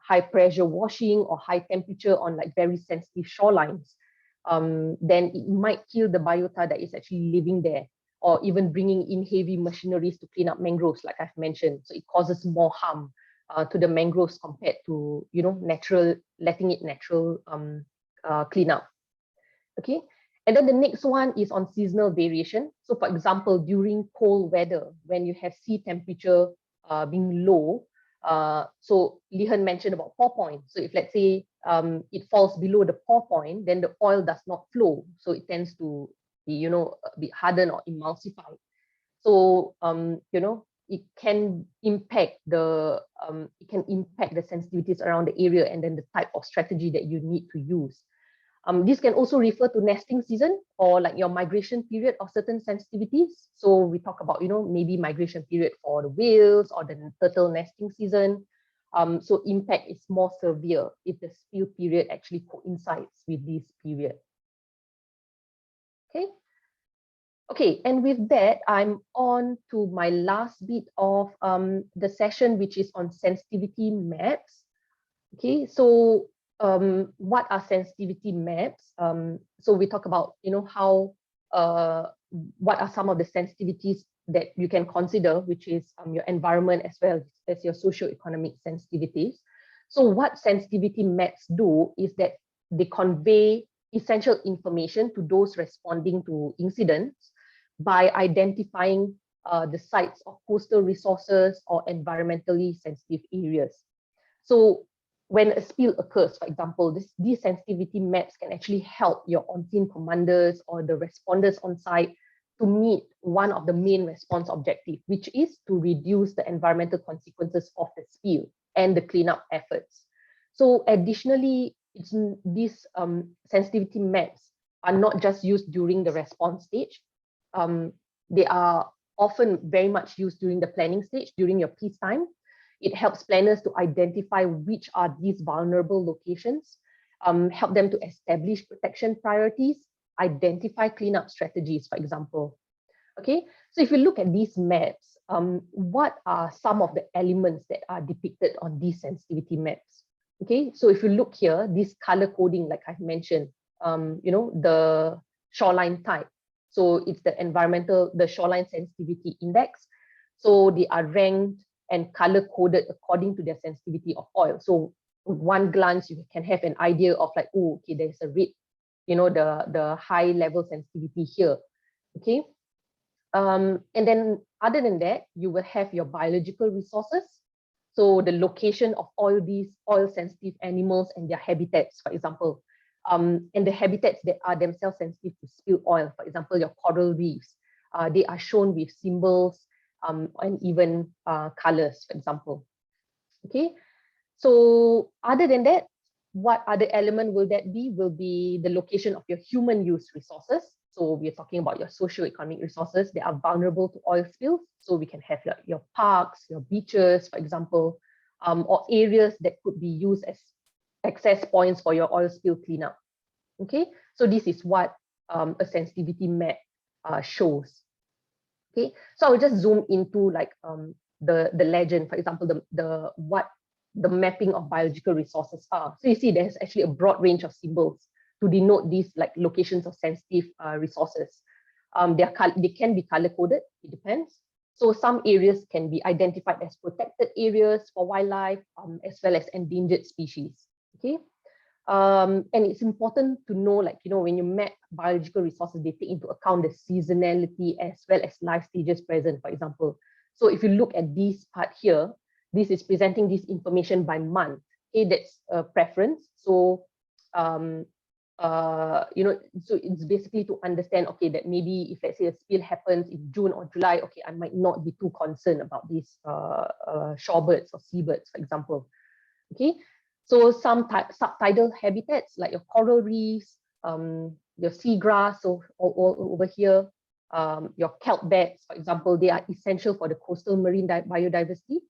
high pressure washing or high temperature on like very sensitive shorelines, then it might kill the biota that is actually living there. or even bringing in heavy machineries to clean up mangroves, like I've mentioned. So it causes more harm to the mangroves compared to, letting it natural clean up. Okay, and then the next one is on seasonal variation. So for example, during cold weather, when you have sea temperature being low, so Lihan mentioned about pour point. So if let's say it falls below the pour point, then the oil does not flow. So it tends to be, be hardened or emulsified. So, it can impact the sensitivities around the area and then the type of strategy that you need to use. This can also refer to nesting season or like your migration period of certain sensitivities. So we talk about, maybe migration period for the whales or the turtle nesting season. So impact is more severe if the spill period actually coincides with this period. Okay. Okay, and with that, I'm on to my last bit of the session, which is on sensitivity maps. Okay, so what are sensitivity maps? So we talk about, how, what are some of the sensitivities that you can consider, which is your environment as well as your socio-economic sensitivities. So what sensitivity maps do is that they convey essential information to those responding to incidents by identifying the sites of coastal resources or environmentally sensitive areas. So when a spill occurs, for example, these sensitivity maps can actually help your on-scene commanders or the responders on site to meet one of the main response objectives, which is to reduce the environmental consequences of the spill and the cleanup efforts. So additionally, these sensitivity maps are not just used during the response stage. They are often very much used during the planning stage, during your peacetime. It helps planners to identify which are these vulnerable locations, help them to establish protection priorities, identify cleanup strategies, for example. Okay, so if you look at these maps, what are some of the elements that are depicted on these sensitivity maps? Okay, so if you look here, this color coding, like I've mentioned, the shoreline type. So it's the shoreline sensitivity index. So they are ranked and color coded according to their sensitivity of oil. So with one glance, you can have an idea of like, oh, okay, there's a red, the high level sensitivity here. Okay. And then other than that, you will have your biological resources. So the location of all these oil sensitive animals and their habitats, for example. And the habitats that are themselves sensitive to spill oil, for example, your coral reefs, they are shown with symbols and even colors, for example. Okay, so other than that, what other element will that be? Will be the location of your human use resources. So we're talking about your socio-economic resources that are vulnerable to oil spills. So we can have your parks, your beaches, for example, or areas that could be used as access points for your oil spill cleanup. Okay, so this is what a sensitivity map shows. Okay, so I will just zoom into like the legend, for example, what the mapping of biological resources are. So you see there's actually a broad range of symbols to denote these like locations of sensitive resources. They can be color coded, it depends. So some areas can be identified as protected areas for wildlife, as well as endangered species. Okay, and it's important to know, like, when you map biological resources, they take into account the seasonality as well as life stages present, for example. So if you look at this part here, this is presenting this information by month. Okay, that's a preference. So, so it's basically to understand, okay, that maybe if let's say a spill happens in June or July, okay, I might not be too concerned about these shorebirds or seabirds, for example. Okay, so some subtidal habitats like your coral reefs, your seagrass, so all over here, your kelp beds, for example, they are essential for the coastal marine biodiversity.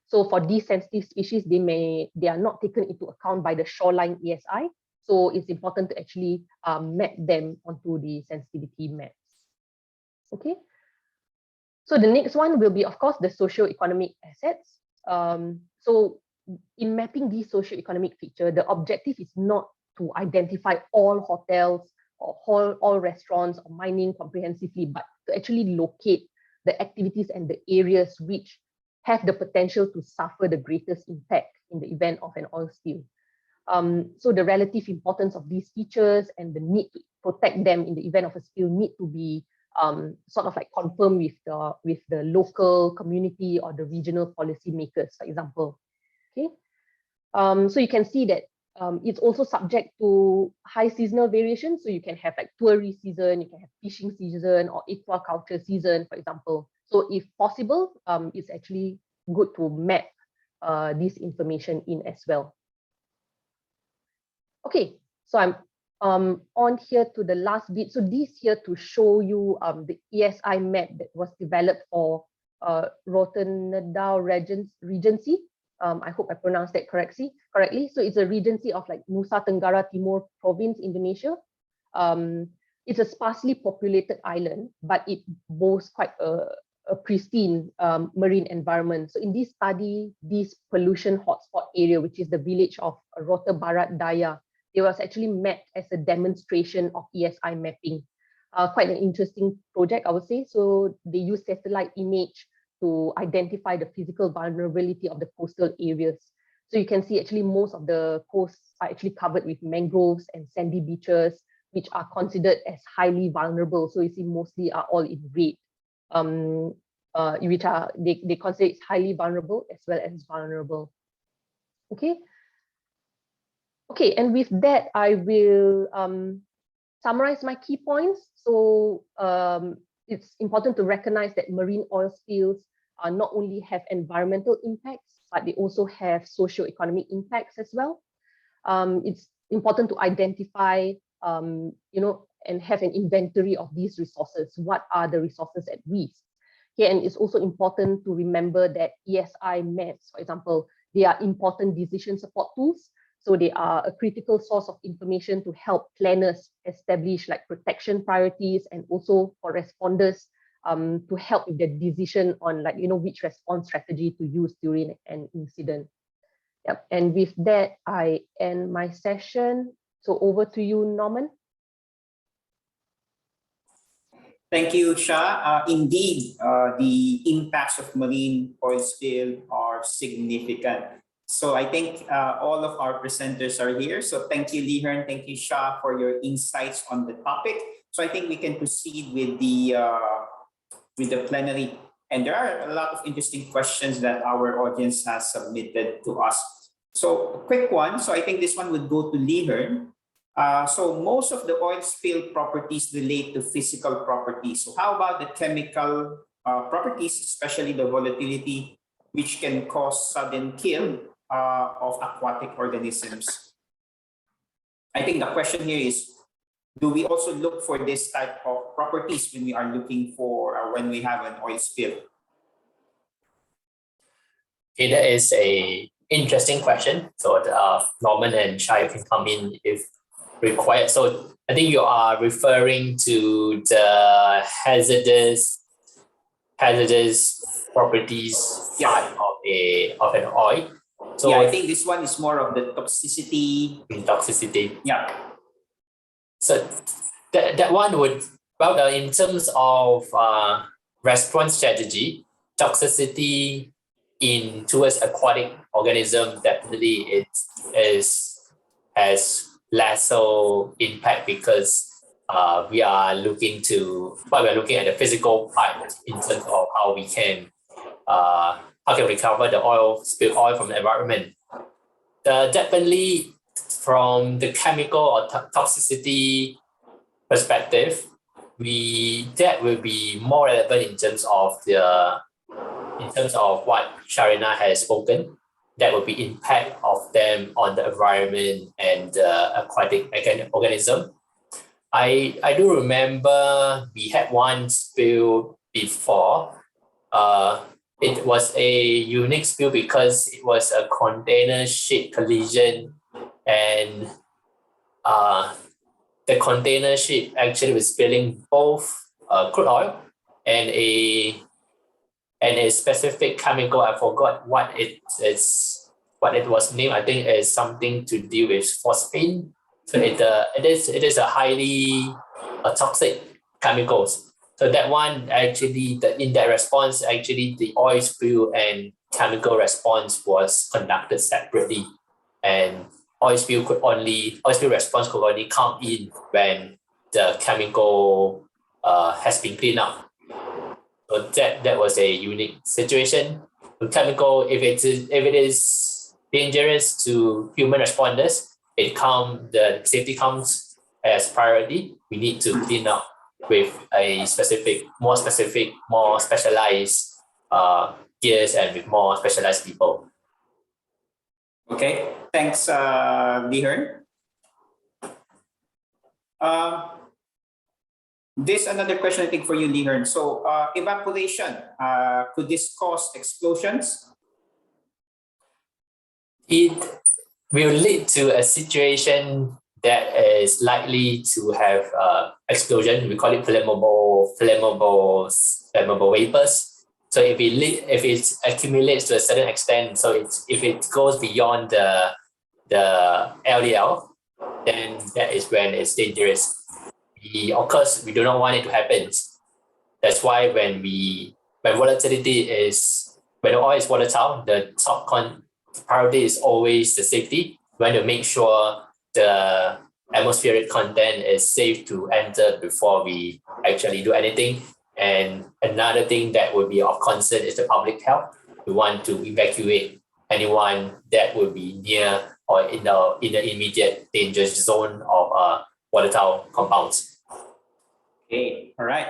So for these sensitive species, they are not taken into account by the shoreline ESI. So it's important to actually map them onto the sensitivity maps. Okay. So the next one will be, of course, the socio-economic assets. So in mapping these socio-economic features, the objective is not to identify all hotels or all restaurants or mining comprehensively, but to actually locate the activities and the areas which have the potential to suffer the greatest impact in the event of an oil spill. So the relative importance of these features and the need to protect them in the event of a spill need to be sort of like confirmed with the local community or the regional policy makers, for example. Okay, so you can see that it's also subject to high seasonal variation. So you can have like tourist season, you can have fishing season or aquaculture season, for example. So if possible, it's actually good to map this information in as well. Okay, so I'm on here to the last bit. So this here to show you the ESI map that was developed for Rotendao Regency. I hope I pronounced that correctly. So it's a regency of like Nusa Tenggara Timur province, Indonesia. It's a sparsely populated island, but it boasts quite a pristine marine environment. So in this study, this pollution hotspot area, which is the village of Rota Barat Daya, it was actually mapped as a demonstration of ESI mapping. Quite an interesting project, I would say. So they use satellite image to identify the physical vulnerability of the coastal areas. So you can see actually most of the coasts are actually covered with mangroves and sandy beaches, which are considered as highly vulnerable. So you see mostly are all in red, which are, they consider it's highly vulnerable as well as vulnerable. Okay. Okay, and with that, I will summarize my key points. So it's important to recognize that marine oil spills not only have environmental impacts, but they also have socio-economic impacts as well. It's important to identify, and have an inventory of these resources. What are the resources at risk? Okay, and it's also important to remember that ESI maps, for example, they are important decision support tools. So they are a critical source of information to help planners establish like protection priorities, and also for responders to help with the decision on like, which response strategy to use during an incident. Yep. And with that, I end my session. So over to you, Norman. Thank you, Shah. Indeed, the impacts of marine oil spill are significant. So I think all of our presenters are here. So thank you, Liher, thank you, Shah, for your insights on the topic. So I think we can proceed with the plenary. And there are a lot of interesting questions that our audience has submitted to us. So a quick one. So I think this one would go to Liher. So most of the oil spill properties relate to physical properties. So how about the chemical properties, especially the volatility, which can cause sudden kill of aquatic organisms? I think the question here is, do we also look for this type of properties when we are looking for, when we have an oil spill? Okay, that is a interesting question. So Norman and Shai can come in if required. So I think you are referring to the hazardous properties side of an oil. So yeah, I think this one is more of the toxicity. Toxicity. Yeah. So that one would, well, in terms of response strategy, toxicity towards aquatic organism definitely has lesser impact, because we are looking at the physical part in terms of how we can recover the spilled oil from the environment. Definitely from the chemical or toxicity perspective, that will be more relevant in terms of what Sharina has spoken. That will be impact of them on the environment and the aquatic organism. I do remember we had one spill before. It was a unique spill because it was a container ship collision, and the container ship actually was spilling both crude oil and a specific chemical. I forgot what it was named. I think it's something to do with phosphine. So it is a highly toxic chemicals. So that one actually, in that response, actually the oil spill and chemical response was conducted separately, and oil spill response could only come in when the chemical has been cleaned up. So that was a unique situation. The chemical, if it is dangerous to human responders, the safety comes as priority. We need to clean up with a more specialized gears and with more specialized people. Okay, thanks, Lihern. This another question I think for you, Lihern. So evaporation, could this cause explosions? It will lead to a situation that is likely to have explosion. We call it flammable vapors. So if it accumulates to a certain extent, so if it goes beyond the LDL, then that is when it's dangerous. Of course, we do not want it to happen. That's why when the oil is volatile, the top priority is always the safety. We want to make sure the atmospheric content is safe to enter before we actually do anything. And another thing that would be of concern is the public health. We want to evacuate anyone that would be near or in the immediate danger zone of volatile compounds. Okay, all right.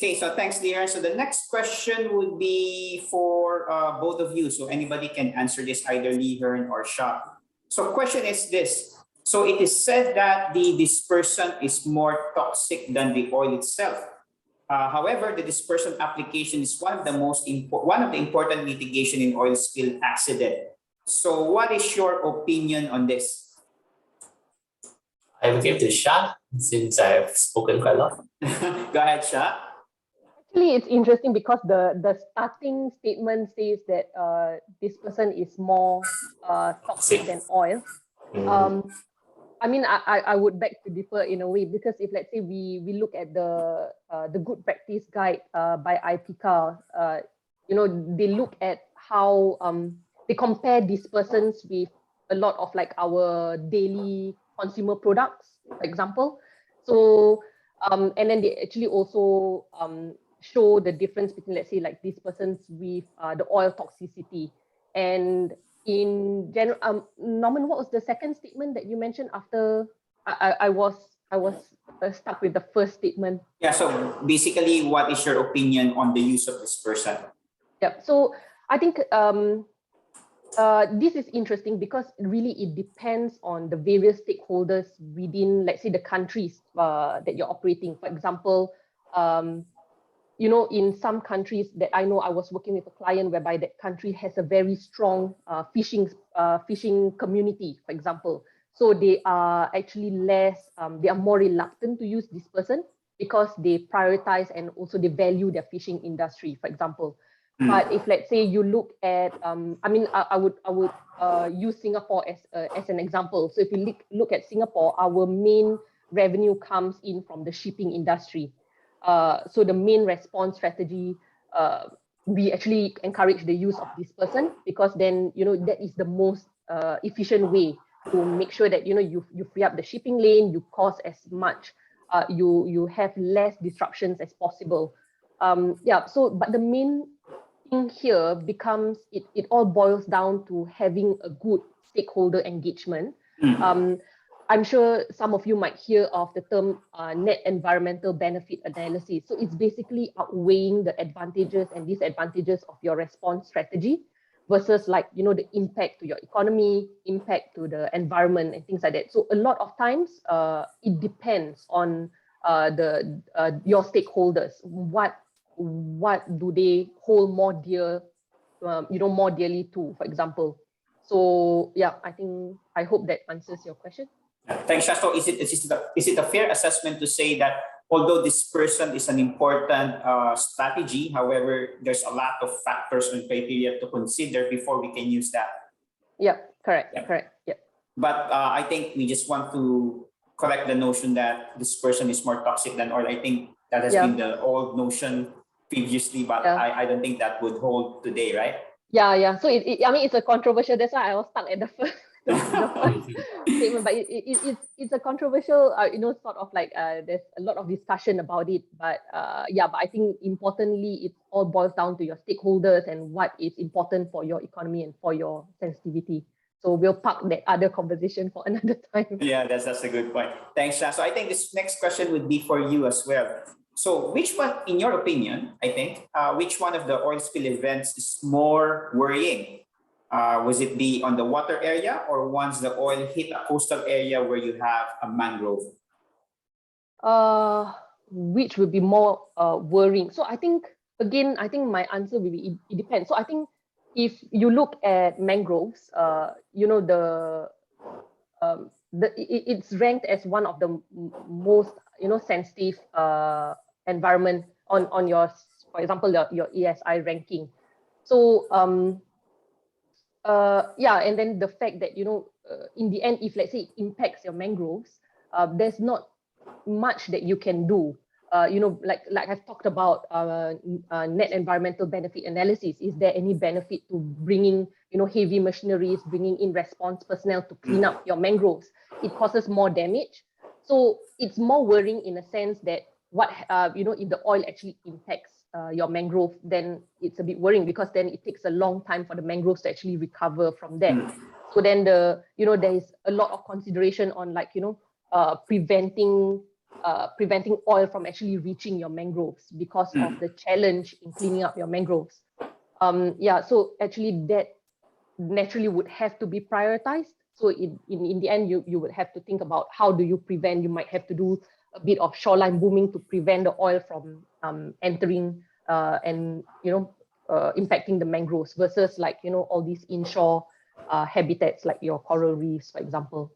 Okay, so thanks, Lihern. So the next question would be for both of you. So anybody can answer this, either Lihern or Shah. So question is this. So it is said that the dispersant is more toxic than the oil itself. However, the dispersant application is one of the important mitigation in oil spill accident. So what is your opinion on this? I will give to Shah since I have spoken quite a lot. Go ahead, Shah. Actually, it's interesting because the starting statement says that this person is more toxic than oil. I mean, I would beg to differ in a way, because if, let's say, we look at the good practice guide by IPCA, they look at how they compare dispersants with a lot of like our daily consumer products, for example. So and then they actually also show the difference between, let's say, like dispersants with the oil toxicity. And in general, Norman, what was the second statement that you mentioned after? I was stuck with the first statement. Yeah, so basically, what is your opinion on the use of dispersant? Yeah, so I think this is interesting because really it depends on the various stakeholders within, let's say, the countries that you're operating. For example, in some countries that I know, I was working with a client whereby that country has a very strong fishing community, for example. So they are actually they are more reluctant to use dispersant because they prioritize and also they value their fishing industry, for example. But if, let's say, you look at, I would use Singapore as an example. So if you look at Singapore, our main revenue comes in from the shipping industry. So the main response strategy, we actually encourage the use of dispersant because then, that is the most efficient way to make sure that, you free up the shipping lane, you cost as much, you have less disruptions as possible. But the main thing here becomes, it all boils down to having a good stakeholder engagement. I'm sure some of you might hear of the term net environmental benefit analysis. So it's basically outweighing the advantages and disadvantages of your response strategy versus the impact to your economy, impact to the environment and things like that. So a lot of times it depends on your stakeholders. What do they hold more dear, more dearly to, for example. So yeah, I hope that answers your question. Thanks, Shah. So is it a fair assessment to say that although dispersant is an important strategy, however, there's a lot of factors and criteria to consider before we can use that? Yeah, correct. Yeah. But I think we just want to correct the notion that dispersion is more toxic than oil. I think that has been the old notion previously, but I don't think that would hold today, right? Yeah. So I mean, it's a controversial. That's why I was stuck at the first, the first statement. But it's a controversial, sort of like there's a lot of discussion about it. But but I think importantly, it all boils down to your stakeholders and what is important for your economy and for your sensitivity. So we'll park that other conversation for another time. Yeah, that's a good point. Thanks, Sha. So I think this next question would be for you as well. So which one, in your opinion, I think, which one of the oil spill events is more worrying? Was it be on the water area or once the oil hit a coastal area where you have a mangrove? Which would be more worrying? So I think, again, my answer will be, it depends. So I think if you look at mangroves, it's ranked as one of the most, sensitive environment on your, for example, your ESI ranking. So and then the fact that in the end, if let's say it impacts your mangroves, there's not much that you can do. Like I've talked about net environmental benefit analysis. Is there any benefit to bringing heavy machineries, bringing in response personnel to clean up your mangroves? It causes more damage. So it's more worrying in a sense that what if the oil actually impacts your mangrove, then it's a bit worrying because then it takes a long time for the mangroves to actually recover from that. So then there is a lot of consideration on preventing oil from actually reaching your mangroves because of the challenge in cleaning up your mangroves. So actually that naturally would have to be prioritized. So in the end, you would have to think about how do you prevent. You might have to do a bit of shoreline booming to prevent the oil from entering and impacting the mangroves versus all these inshore habitats like your coral reefs, for example.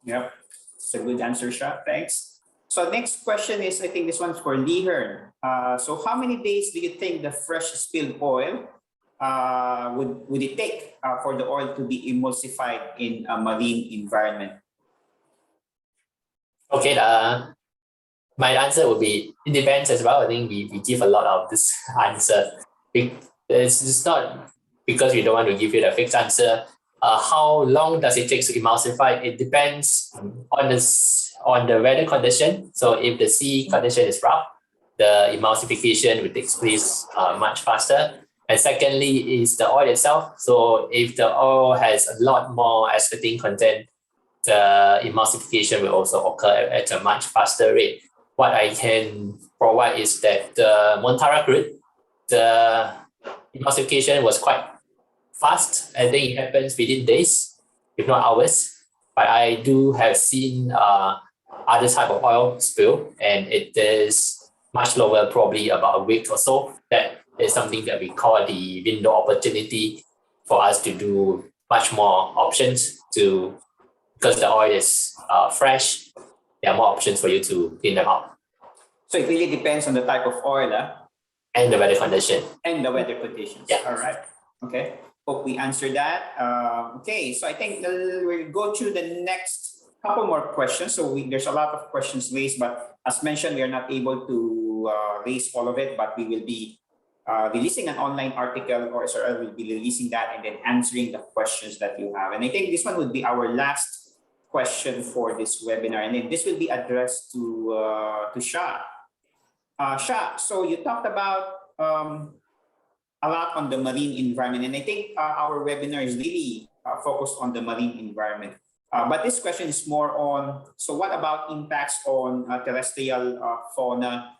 Yeah, it's a good answer, Sha. Thanks. So next question is, I think this one's for Leehern. So how many days do you think the fresh spilled oil would it take for the oil to be emulsified in a marine environment? Okay, my answer would be, it depends as well. I think we give a lot of this answer. It's not because we don't want to give you the fixed answer. How long does it take to emulsify? It depends on the weather condition. So if the sea condition is rough, the emulsification will take place much faster. And secondly is the oil itself. So if the oil has a lot more asphaltene content, the emulsification will also occur at a much faster rate. What I can provide is that the Montara crude, the emulsification was quite fast. I think it happens within days, if not hours. But I do have seen other type of oil spill, and it is much lower, probably about a week or so. That is something that we call the window opportunity for us to do much more options because the oil is fresh. There are more options for you to clean them up. So it really depends on the type of oil, and the weather condition. And the weather conditions. Yeah. All right. Okay. Hope we answered that. Okay. So I think we'll go through the next couple more questions. So there's a lot of questions raised, but as mentioned, we are not able to raise all of it, but we will be releasing an online article, or OSRL will be releasing that and then answering the questions that you have. And I think this one would be our last question for this webinar, and then this will be addressed to Sha. Sha, so you talked about a lot on the marine environment, and I think our webinar is really focused on the marine environment. But this question is more on, so what about impacts on terrestrial fauna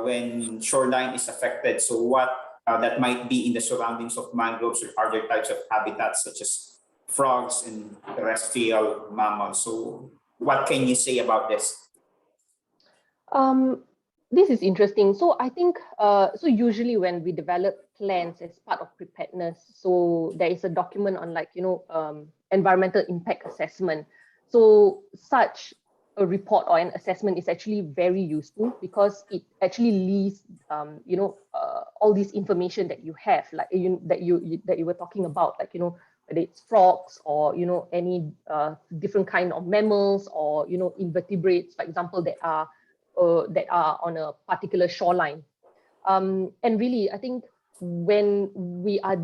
when shoreline is affected? So what that might be in the surroundings of mangroves or other types of habitats such as frogs and terrestrial mammals. So what can you say about this? This is interesting. So I think, so usually when we develop plans as part of preparedness, so there is a document on environmental impact assessment. So such a report or an assessment is actually very useful because it actually lists, all this information that you have, that you were talking about, whether it's frogs or, any different kind of mammals or, invertebrates, for example, that are on a particular shoreline. And really, I think when we are,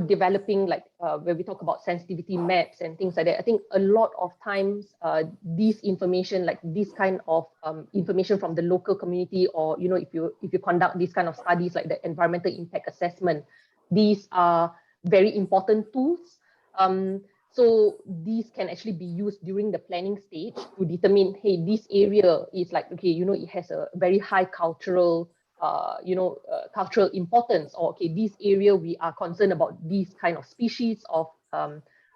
developing, like where we talk about sensitivity maps and things like that, I think a lot of times this information, like this kind of information from the local community, or if you conduct these kind of studies like the environmental impact assessment, these are very important tools. So these can actually be used during the planning stage to determine, hey, this area is like, okay, it has a very high cultural cultural importance, or okay, this area we are concerned about these kind of species of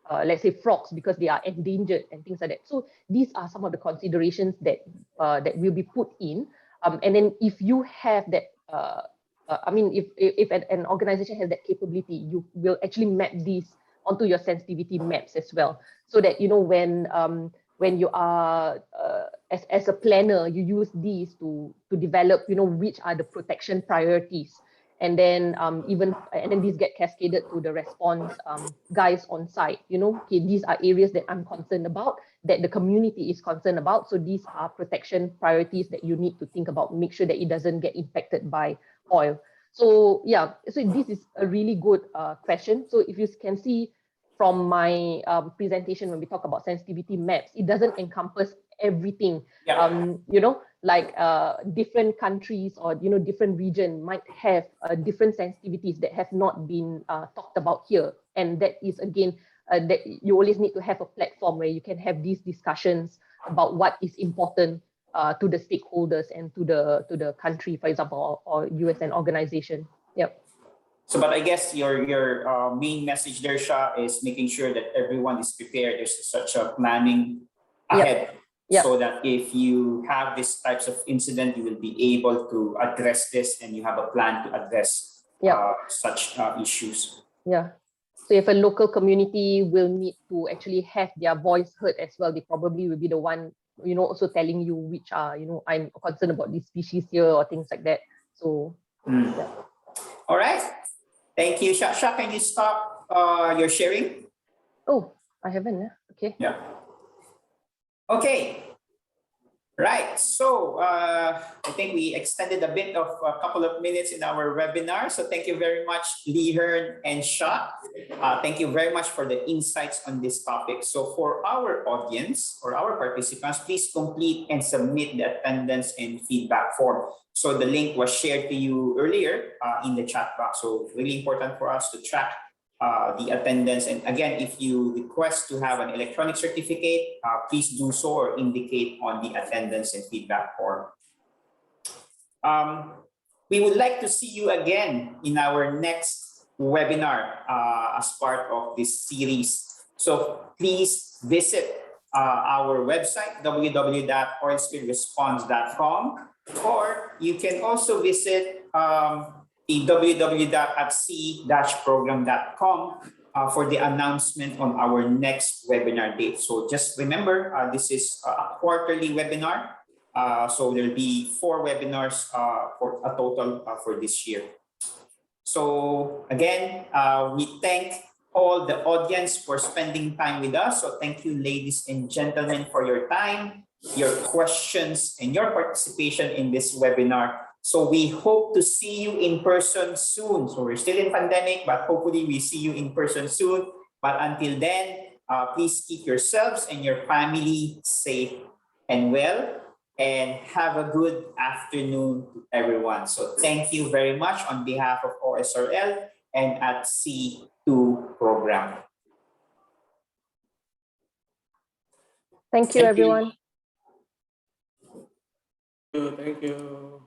let's say frogs because they are endangered and things like that. So these are some of the considerations that that will be put in, and then if you have that I mean, if an organization has that capability, you will actually map these onto your sensitivity maps as well, so that when you are as a planner, you use these to develop, which are the protection priorities, and then these get cascaded to the response guys on site. Okay, these are areas that I'm concerned about, that the community is concerned about. So these are protection priorities that you need to think about, make sure that it doesn't get impacted by oil. So yeah, so this is a really good question. So if you can see from my presentation, when we talk about sensitivity maps, it doesn't encompass everything. Like different countries or different region might have different sensitivities that have not been talked about here, and that is again that you always need to have a platform where you can have these discussions about what is important to the stakeholders and to the country, for example, or you as an organization. Yep. So, but I guess your main message there, Shah, is making sure that everyone is prepared. There's such a planning ahead, so that if you have these types of incident, you will be able to address this, and you have a plan to address such issues. Yeah. So if a local community will need to actually have their voice heard as well, they probably will be the one, also telling you which are, I'm concerned about this species here or things like that. So, yeah. All right. Thank you, Shah. Shah, can you stop your sharing? Oh, I haven't. Okay. Yeah. Okay. Right. So I think we extended a bit of a couple of minutes in our webinar. So thank you very much, Leehern and Shah. Thank you very much for the insights on this topic. So for our audience or our participants, please complete and submit the attendance and feedback form. So the link was shared to you earlier in the chat box. So really important for us to track the attendance. And again, if you request to have an electronic certificate, please do so or indicate on the attendance and feedback form. We would like to see you again in our next webinar as part of this series. So please visit our website, www.oilspillresponse.com, or you can also visit the www.atsea-program.com for the announcement on our next webinar date. So just remember, this is a quarterly webinar. So there'll be 4 webinars for a total for this year. So again, we thank all the audience for spending time with us. So thank you, ladies and gentlemen, for your time, your questions, and your participation in this webinar. So we hope to see you in person soon. So we're still in pandemic, but hopefully we see you in person soon. But until then, please keep yourselves and your family safe and well, and have a good afternoon to everyone. So thank you very much on behalf of OSRL and ATSEA-2 program. Thank you, everyone. Thank you.